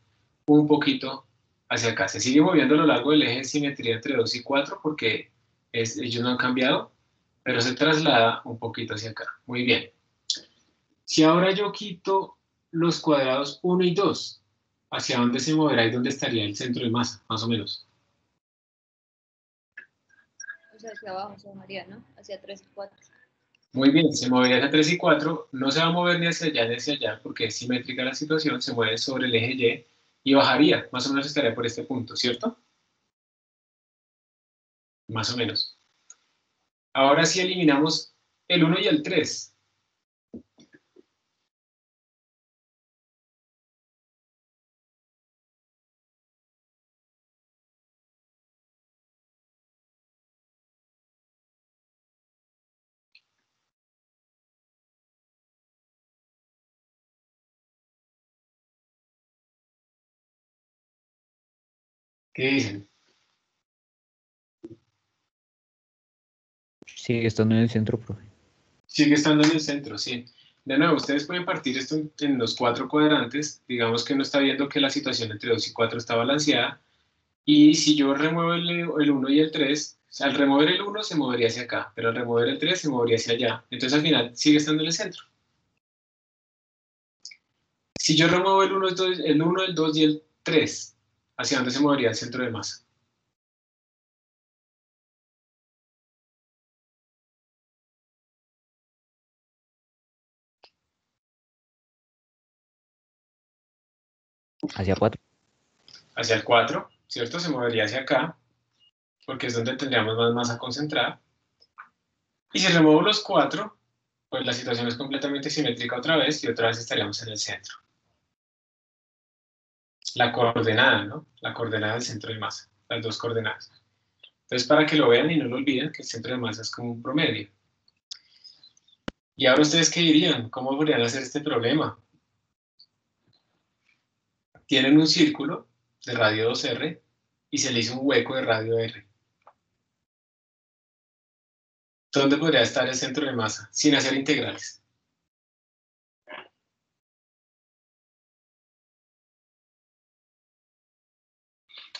un poquito hacia acá. Se sigue moviendo a lo largo del eje de simetría entre 2 y 4 porque ellos no han cambiado, pero se traslada un poquito hacia acá. Muy bien. Si ahora yo quito los cuadrados 1 y 2, ¿hacia dónde se moverá y dónde estaría el centro de masa, más o menos? O sea, hacia abajo se llamaría, ¿no? Hacia 3 y 4. Muy bien, se movería hacia 3 y 4, no se va a mover ni hacia allá ni hacia allá porque es simétrica la situación, se mueve sobre el eje Y bajaría, más o menos estaría por este punto, ¿cierto? Más o menos. Ahora sí eliminamos el 1 y el 3. ¿Qué dicen? Sigue estando en el centro, profe. Sigue estando en el centro, sí. De nuevo, ustedes pueden partir esto en los 4 cuadrantes. Digamos que uno está viendo que la situación entre 2 y 4 está balanceada. Y si yo remuevo el 1 y el 3, o sea, al remover el 1 se movería hacia acá, pero al remover el 3 se movería hacia allá. Entonces al final sigue estando en el centro. Si yo remuevo el 2 y el 3, ¿hacia dónde se movería el centro de masa? Hacia 4. Hacia el 4, ¿cierto? Se movería hacia acá, porque es donde tendríamos más masa concentrada. Y si remuevo los 4, pues la situación es completamente simétrica otra vez y otra vez estaríamos en el centro. La coordenada, ¿no? La coordenada del centro de masa, las dos coordenadas. Entonces, para que lo vean y no lo olviden, que el centro de masa es como un promedio. Y ahora ustedes, ¿qué dirían? ¿Cómo podrían hacer este problema? Tienen un círculo de radio 2R y se le hizo un hueco de radio R. ¿Dónde podría estar el centro de masa sin hacer integrales?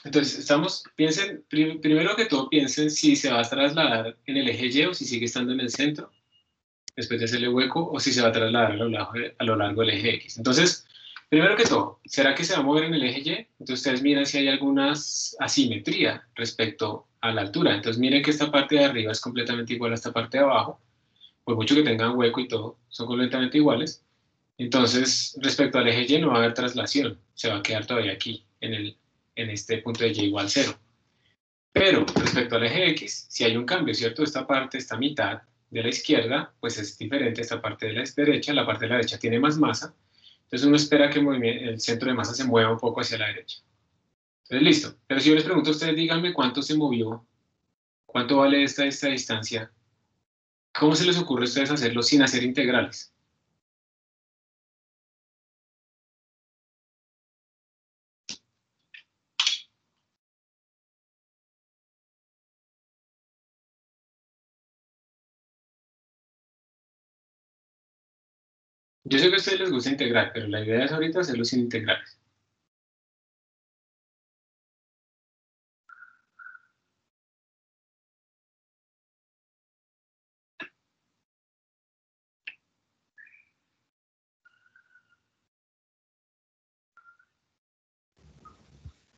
Entonces, piensen, primero que todo piensen si se va a trasladar en el eje Y o si sigue estando en el centro, después de hacerle hueco, o si se va a trasladar a lo largo del eje X. Entonces, primero que todo, ¿será que se va a mover en el eje Y? Entonces ustedes miran si hay alguna asimetría respecto a la altura. Entonces miren que esta parte de arriba es completamente igual a esta parte de abajo, por mucho que tengan hueco y todo, son completamente iguales. Entonces, respecto al eje Y no va a haber traslación, se va a quedar todavía aquí, en este punto de Y igual 0. Pero respecto al eje X, si hay un cambio, ¿cierto? Esta parte, esta mitad de la izquierda, pues es diferente a esta parte de la derecha. La parte de la derecha tiene más masa. Entonces uno espera que el centro de masa se mueva un poco hacia la derecha. Entonces, listo. Pero si yo les pregunto a ustedes, díganme cuánto se movió, cuánto vale esta distancia. ¿Cómo se les ocurre a ustedes hacerlo sin hacer integrales? Yo sé que a ustedes les gusta integrar, pero la idea es ahorita hacerlo sin integrales.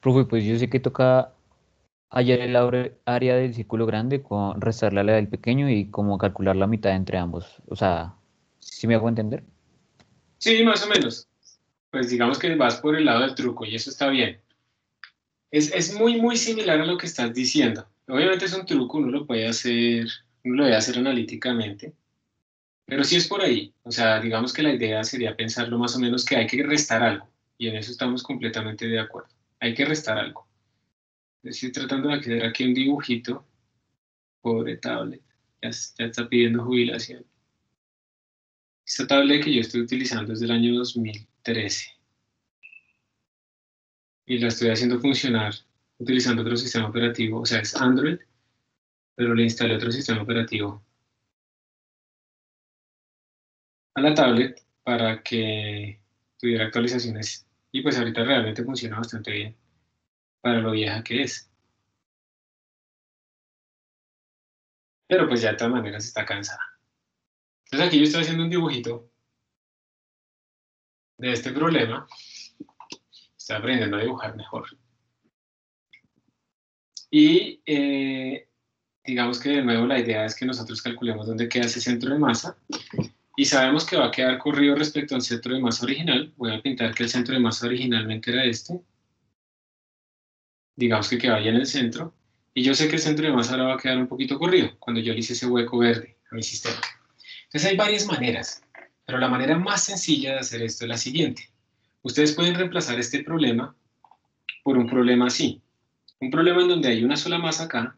Profe, pues yo sé que toca hallar el área del círculo grande, con restarle a la del pequeño y como calcular la mitad entre ambos. O sea, ¿sí me hago entender? Sí, más o menos. Pues digamos que vas por el lado del truco y eso está bien. Es muy, muy similar a lo que estás diciendo. Obviamente es un truco, uno lo debe hacer analíticamente, pero sí es por ahí. O sea, digamos que la idea sería pensarlo más o menos que hay que restar algo, y en eso estamos completamente de acuerdo. Hay que restar algo. Estoy tratando de hacer aquí un dibujito. Pobre tablet, ya está pidiendo jubilación. Esta tablet que yo estoy utilizando es del año 2013 y la estoy haciendo funcionar utilizando otro sistema operativo, o sea, es Android, pero le instalé otro sistema operativo a la tablet para que tuviera actualizaciones y pues ahorita realmente funciona bastante bien para lo vieja que es. Pero pues ya de todas maneras está cansada. Entonces aquí yo estoy haciendo un dibujito de este problema. Estoy aprendiendo a dibujar mejor. Y digamos que de nuevo la idea es que nosotros calculemos dónde queda ese centro de masa y sabemos que va a quedar corrido respecto al centro de masa original. Voy a pintar que el centro de masa originalmente era este. Digamos que queda ahí en el centro. Y yo sé que el centro de masa ahora va a quedar un poquito corrido cuando yo le hice ese hueco verde a mi sistema. Entonces hay varias maneras, pero la manera más sencilla de hacer esto es la siguiente. Ustedes pueden reemplazar este problema por un problema así. Un problema en donde hay una sola masa acá.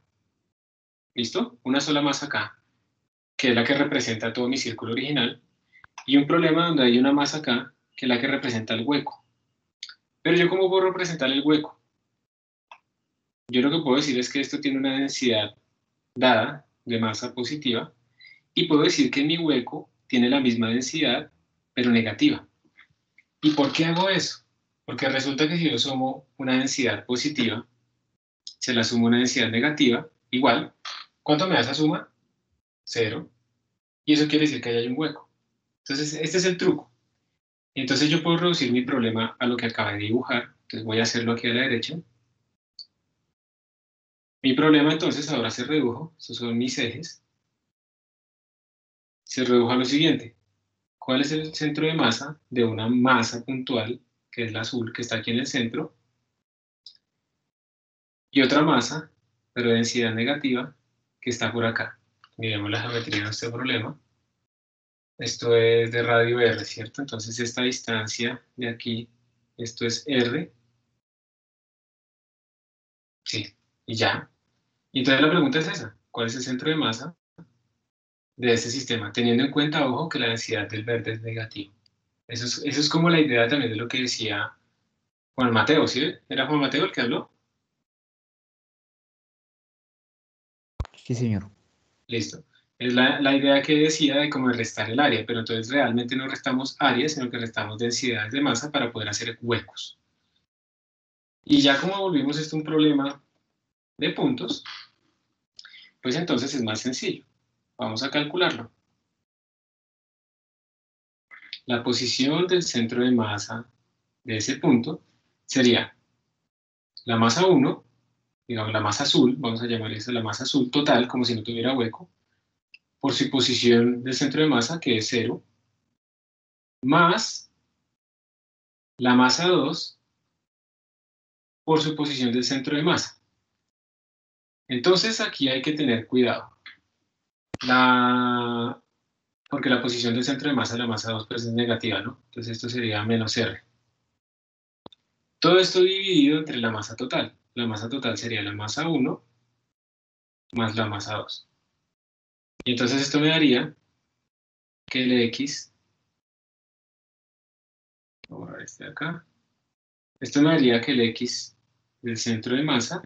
¿Listo? Una sola masa acá, que es la que representa todo mi círculo original, y un problema donde hay una masa acá, que es la que representa el hueco. Pero yo, ¿cómo puedo representar el hueco? Yo lo que puedo decir es que esto tiene una densidad dada de masa positiva, y puedo decir que mi hueco tiene la misma densidad, pero negativa. ¿Y por qué hago eso? Porque resulta que si yo sumo una densidad positiva, se la sumo una densidad negativa, igual, ¿cuánto me da esa suma? Cero. Y eso quiere decir que ahí hay un hueco. Entonces, este es el truco. Entonces yo puedo reducir mi problema a lo que acabé de dibujar. Entonces voy a hacerlo aquí a la derecha. Mi problema entonces ahora se redujo. Estos son mis ejes. Se redujo a lo siguiente. ¿Cuál es el centro de masa de una masa puntual, que es la azul, que está aquí en el centro? Y otra masa, pero de densidad negativa, que está por acá. Miremos la geometría de este problema. Esto es de radio R, ¿cierto? Entonces esta distancia de aquí, esto es R. Sí, y ya. Y entonces la pregunta es esa. ¿Cuál es el centro de masa de este sistema? Teniendo en cuenta, ojo, que la densidad del verde es negativa. Eso es como la idea también de lo que decía Juan Mateo, ¿sí? ¿Era Juan Mateo el que habló? Sí, señor. Listo. Es la idea que decía de cómo restar el área, pero entonces realmente no restamos área, sino que restamos densidades de masa para poder hacer huecos. Y ya como volvimos esto un problema de puntos, pues entonces es más sencillo. Vamos a calcularlo. La posición del centro de masa de ese punto sería la masa 1, digamos la masa azul, vamos a llamar esa la masa azul total, como si no tuviera hueco, por su posición del centro de masa, que es 0, más la masa 2 por su posición del centro de masa. Entonces aquí hay que tener cuidado, porque la posición del centro de masa de la masa 2 pues, es negativa, ¿no? Entonces esto sería menos R. Todo esto dividido entre la masa total. La masa total sería la masa 1 más la masa 2. Y entonces esto me daría que el X, voy a borrar este de acá, esto me daría que el X del centro de masa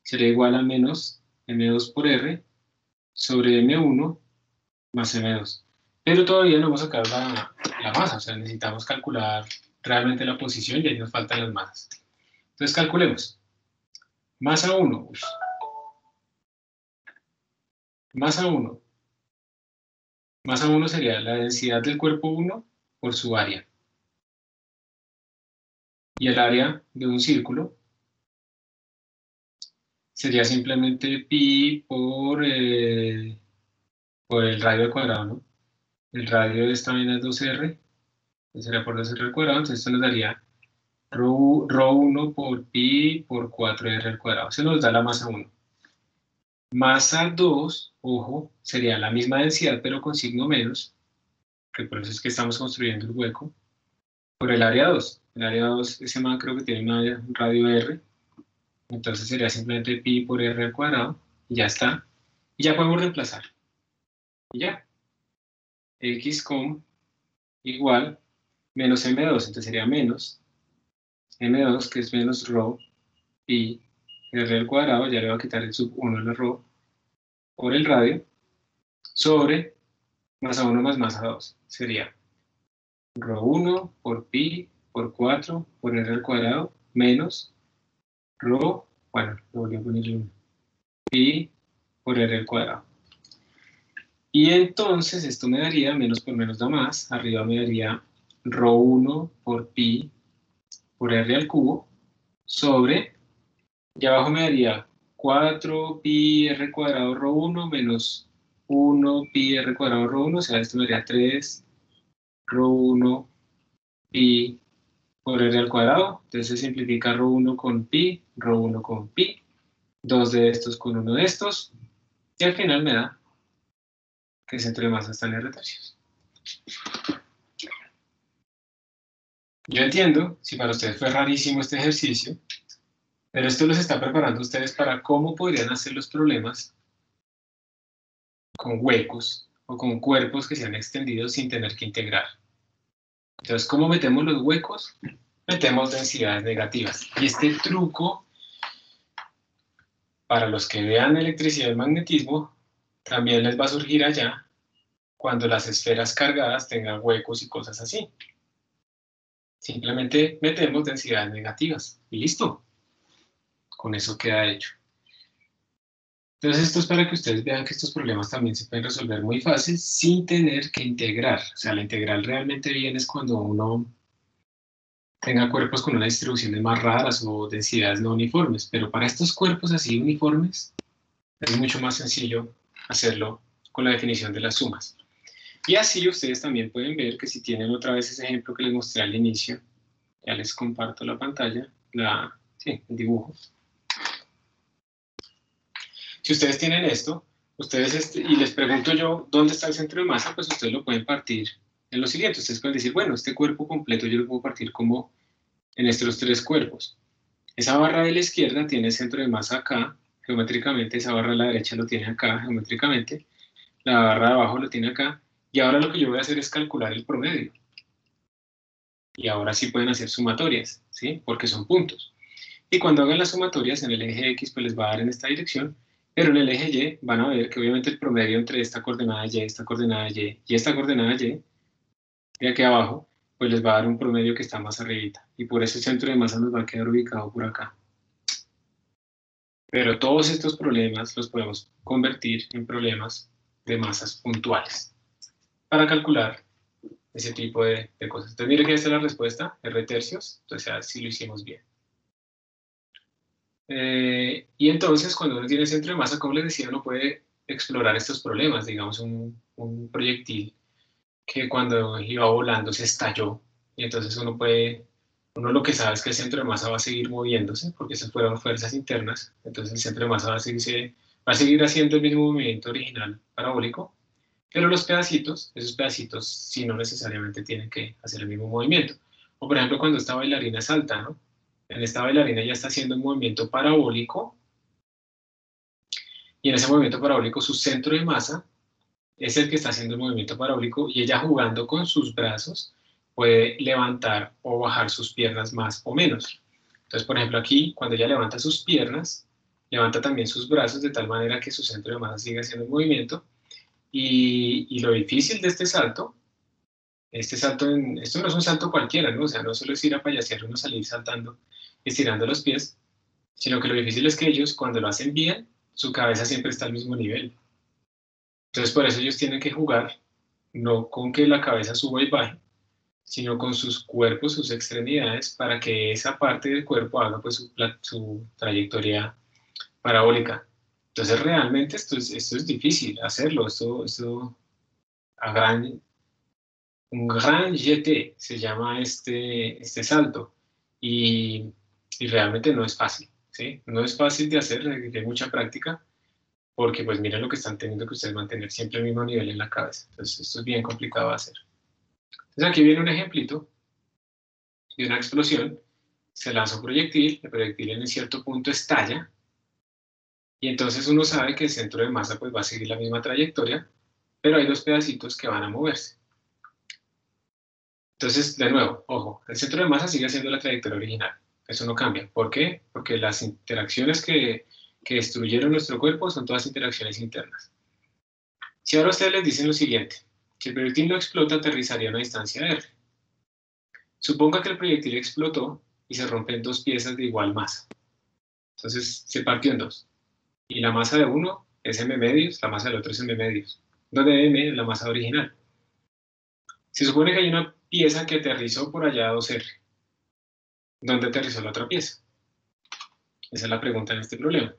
sería igual a menos M2 por R sobre M1 más M2. Pero todavía no hemos sacado la masa, o sea, necesitamos calcular realmente la posición y ahí nos faltan las masas. Entonces calculemos. Masa 1. Masa 1. Masa 1 sería la densidad del cuerpo 1 por su área. Y el área de un círculo sería simplemente pi por el radio al cuadrado, ¿no? El radio de esta vaina es 2r, sería por 2r al cuadrado, entonces esto nos daría ρ1 por pi por 4r al cuadrado. Se nos da la masa 1. Masa 2, ojo, sería la misma densidad pero con signo menos, que por eso es que estamos construyendo el hueco, por el área 2. El área 2, ese man creo que tiene un radio r, entonces sería simplemente pi por r al cuadrado, y ya está. Y ya podemos reemplazar. Y ya. X con igual menos m2, entonces sería menos m2, que es menos rho pi r al cuadrado, ya le voy a quitar el sub 1 a la rho, por el radio, sobre masa 1 más masa 2, sería ρ1 por pi por 4 por r al cuadrado, menos rho, bueno, lo voy a poner 1, pi por r al cuadrado. Y entonces esto me daría, menos por menos da más, arriba me daría ρ1 por pi por r al cubo, sobre, y abajo me daría 4 pi r cuadrado ρ1 menos 1 pi r cuadrado ρ1, o sea, esto me daría 3 ρ1 pi por r al cuadrado, entonces se simplifica ρ1 con pi, ρ1 con pi, 2 de estos con 1 de estos, y al final me da que el centro de masa está en R tercios. Yo entiendo si para ustedes fue rarísimo este ejercicio, pero esto los está preparando ustedes para cómo podrían hacer los problemas con huecos o con cuerpos que se han extendido sin tener que integrar. Entonces, ¿cómo metemos los huecos? Metemos densidades negativas. Y este truco, para los que vean electricidad y magnetismo, también les va a surgir allá cuando las esferas cargadas tengan huecos y cosas así. Simplemente metemos densidades negativas y listo. Con eso queda hecho. Entonces esto es para que ustedes vean que estos problemas también se pueden resolver muy fácil sin tener que integrar. O sea, la integral realmente viene es cuando uno tenga cuerpos con unas distribuciones más raras o densidades no uniformes. Pero para estos cuerpos así uniformes es mucho más sencillo hacerlo con la definición de las sumas. Y así ustedes también pueden ver que si tienen otra vez ese ejemplo que les mostré al inicio, ya les comparto la pantalla, el dibujo. Si ustedes tienen esto, y les pregunto yo, ¿dónde está el centro de masa? Pues ustedes lo pueden partir en lo siguiente. Ustedes pueden decir, bueno, este cuerpo completo yo lo puedo partir como en estos 3 cuerpos. Esa barra de la izquierda tiene el centro de masa acá, geométricamente, esa barra de la derecha lo tiene acá, geométricamente, la barra de abajo lo tiene acá, y ahora lo que yo voy a hacer es calcular el promedio. Y ahora sí pueden hacer sumatorias, ¿sí? Porque son puntos. Y cuando hagan las sumatorias en el eje X, pues les va a dar en esta dirección, pero en el eje Y van a ver que obviamente el promedio entre esta coordenada Y, esta coordenada Y y esta coordenada Y, de aquí abajo, pues les va a dar un promedio que está más arribita. Y por eso el centro de masa nos va a quedar ubicado por acá. Pero todos estos problemas los podemos convertir en problemas de masas puntuales para calcular ese tipo de cosas. Entonces, mire que esta es la respuesta, R tercios, entonces así lo hicimos bien. Y entonces, cuando uno tiene centro de masa, como les decía, uno puede explorar estos problemas. Digamos, un proyectil que cuando iba volando se estalló, y entonces uno lo que sabe es que el centro de masa va a seguir moviéndose, porque esas fueron fuerzas internas, entonces el centro de masa va a seguir haciendo el mismo movimiento original parabólico, pero esos pedacitos sí no necesariamente tienen que hacer el mismo movimiento. O por ejemplo, cuando esta bailarina salta, ¿no? En esta bailarina ya está haciendo un movimiento parabólico, y en ese movimiento parabólico su centro de masa es el que está haciendo el movimiento parabólico, y ella jugando con sus brazos puede levantar o bajar sus piernas más o menos. Entonces, por ejemplo, aquí, cuando ella levanta sus piernas, levanta también sus brazos de tal manera que su centro de masa sigue haciendo el movimiento, Y lo difícil de este salto, esto no es un salto cualquiera, ¿no? O sea, no solo es ir a payasear uno salir saltando, estirando los pies, sino que lo difícil es que ellos, cuando lo hacen bien, su cabeza siempre está al mismo nivel. Entonces, por eso ellos tienen que jugar, no con que la cabeza suba y baje, sino con sus cuerpos, sus extremidades, para que esa parte del cuerpo haga pues su trayectoria parabólica. Entonces, realmente esto es difícil hacerlo, a un gran jeté se llama este salto, y realmente no es fácil, ¿sí? No es fácil de hacer, requiere mucha práctica, porque pues miren lo que están teniendo que ustedes mantener siempre el mismo nivel en la cabeza. Entonces, esto es bien complicado de hacer. Entonces, aquí viene un ejemplito de una explosión. Se lanza un proyectil, el proyectil en cierto punto estalla, y entonces uno sabe que el centro de masa pues va a seguir la misma trayectoria, pero hay dos pedacitos que van a moverse. Entonces, de nuevo, ojo, el centro de masa sigue siendo la trayectoria original. Eso no cambia. ¿Por qué? Porque las interacciones que destruyeron nuestro cuerpo son todas interacciones internas. Si ahora ustedes les dicen lo siguiente, si el proyectil no explota, aterrizaría a una distancia r. Suponga que el proyectil explotó y se rompen dos piezas de igual masa. Entonces, se partió en dos. Y la masa de uno es m medios, la masa del otro es m medios, donde m es la masa original. Se supone que hay una pieza que aterrizó por allá a 2r. ¿Dónde aterrizó la otra pieza? Esa es la pregunta en este problema.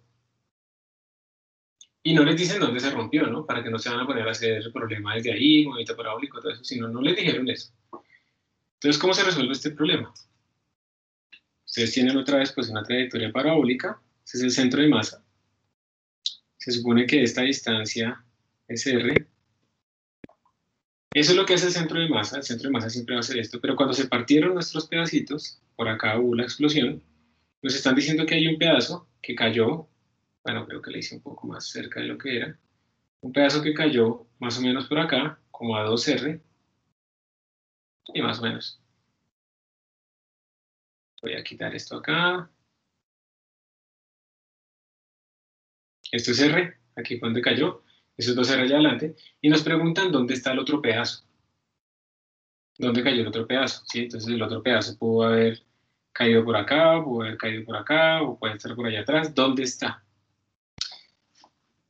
Y no les dicen dónde se rompió, ¿no? Para que no se van a poner a hacer el problema desde ahí, movimiento parabólico, todo eso, sino no les dijeron eso. Entonces, ¿cómo se resuelve este problema? Ustedes tienen otra vez pues una trayectoria parabólica, ese es el centro de masa. Se supone que esta distancia es r. Eso es lo que hace el centro de masa siempre va a hacer esto, pero cuando se partieron nuestros pedacitos, por acá hubo la explosión, nos están diciendo que hay un pedazo que cayó, bueno, creo que le hice un poco más cerca de lo que era, un pedazo que cayó más o menos por acá, como a 2r, y más o menos. Voy a quitar esto acá. Esto es r, aquí fue donde cayó, eso es 2r allá adelante, y nos preguntan dónde está el otro pedazo. ¿Dónde cayó el otro pedazo? ¿Sí? Entonces el otro pedazo pudo haber caído por acá, pudo haber caído por acá, o puede estar por allá atrás. ¿Dónde está?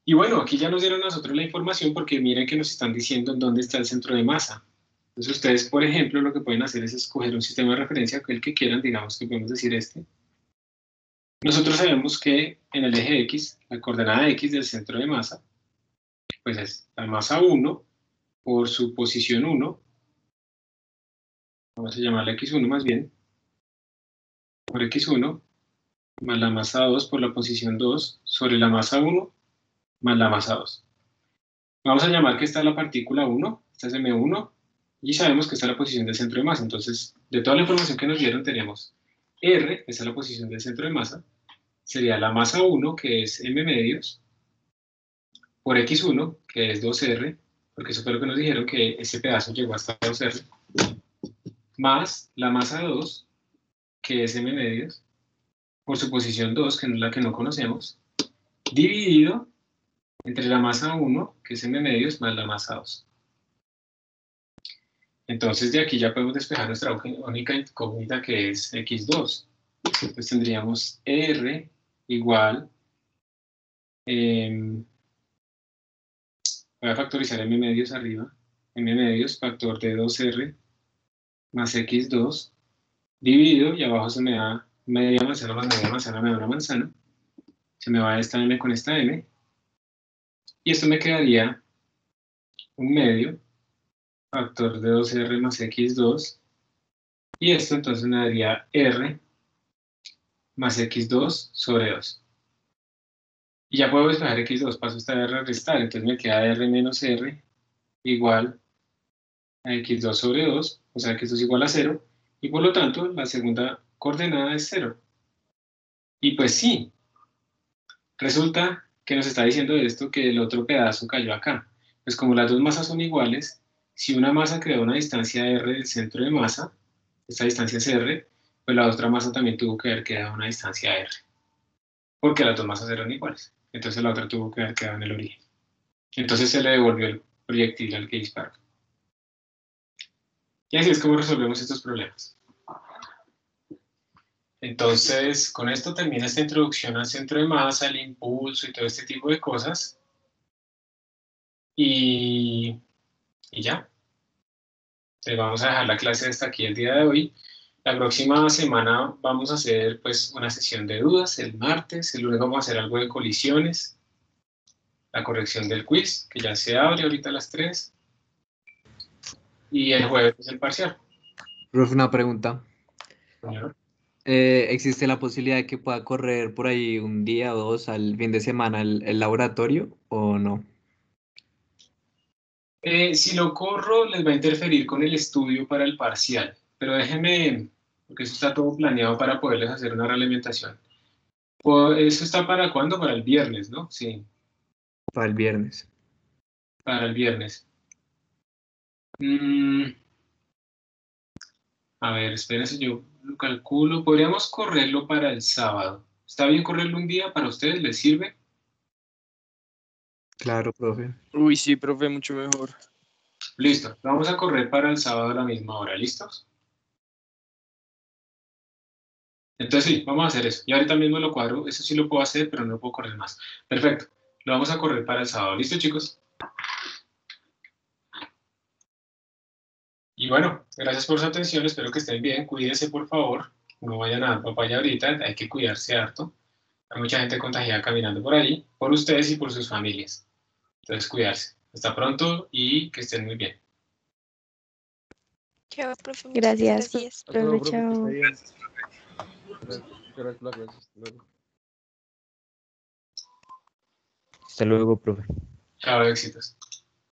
Y bueno, aquí ya nos dieron a nosotros la información porque miren que nos están diciendo en dónde está el centro de masa. Entonces ustedes, por ejemplo, lo que pueden hacer es escoger un sistema de referencia, el que quieran, digamos que podemos decir este. Nosotros sabemos que en el eje X, la coordenada X del centro de masa, pues es la masa 1 por su posición 1, vamos a llamarla X1 más bien, por X1, más la masa 2 por la posición 2, sobre la masa 1, más la masa 2. Vamos a llamar que esta es la partícula 1, esta es M1, y sabemos que esta es la posición del centro de masa. Entonces, de toda la información que nos dieron, tenemos R, esa es la posición del centro de masa, sería la masa 1, que es M medios, por X1, que es 2R, porque eso fue lo que nos dijeron, que ese pedazo llegó hasta 2R, más la masa 2, que es M medios, por su posición 2, que no es la que no conocemos, dividido entre la masa 1, que es m medios, más la masa 2. Entonces de aquí ya podemos despejar nuestra única incógnita, que es x2. Entonces tendríamos r igual, voy a factorizar m medios arriba, m medios factor de 2r más x2, dividido, y abajo se me da media manzana más media manzana me da una manzana, se me va esta m con esta m, y esto me quedaría un medio factor de 2r más x2, y esto entonces me daría r más x2 sobre 2. Y ya puedo despejar x2, paso esta r a restar, entonces me queda r menos r igual a x2 sobre 2, o sea que esto es igual a 0, y por lo tanto la segunda coordenada es 0. Y pues sí, resulta que nos está diciendo esto que el otro pedazo cayó acá. Pues como las dos masas son iguales, si una masa creó una distancia r del centro de masa, esta distancia es r, pues la otra masa también tuvo que haber quedado una distancia r, porque las dos masas eran iguales. Entonces la otra tuvo que haber quedado en el origen. Entonces se le devolvió proyectil al que disparo. Y así es como resolvemos estos problemas. Entonces, con esto termina esta introducción al centro de masa, al impulso y todo este tipo de cosas. Y ya. Entonces, vamos a dejar la clase hasta aquí el día de hoy. La próxima semana vamos a hacer pues una sesión de dudas el martes. El lunes vamos a hacer algo de colisiones. La corrección del quiz, que ya se abre ahorita a las 3. Y el jueves es el parcial. Profe, una pregunta. Señor. ¿Existe la posibilidad de que pueda correr por ahí un día o dos al fin de semana el laboratorio o no? Si lo corro, les va a interferir con el estudio para el parcial. Pero déjenme, porque eso está todo planeado para poderles hacer una realimentación. ¿Eso está para cuándo? Para el viernes, ¿no? Sí, Para el viernes. para el viernes. A ver, espérense, yo lo calculo. Podríamos correrlo para el sábado. ¿Está bien correrlo un día para ustedes? ¿Les sirve? Claro, profe. Uy, sí, profe, mucho mejor. Listo. Vamos a correr para el sábado a la misma hora. ¿Listos? Entonces sí, vamos a hacer eso. Y ahorita mismo lo cuadro. Eso sí lo puedo hacer, pero no puedo correr más. Perfecto. Lo vamos a correr para el sábado. ¿Listo, chicos? Y bueno, gracias por su atención. Espero que estén bien. Cuídense, por favor. No vayan a dar papaya ahorita. Hay que cuidarse harto. Hay mucha gente contagiada caminando por ahí, por ustedes y por sus familias. Entonces, cuidarse. Hasta pronto y que estén muy bien. Chao, profe. Muchas Gracias, gracias. Hasta luego, profe, profe, que esté chao. bien. Gracias por la clase. Hasta luego. Hasta luego, profe. Chao, éxitos.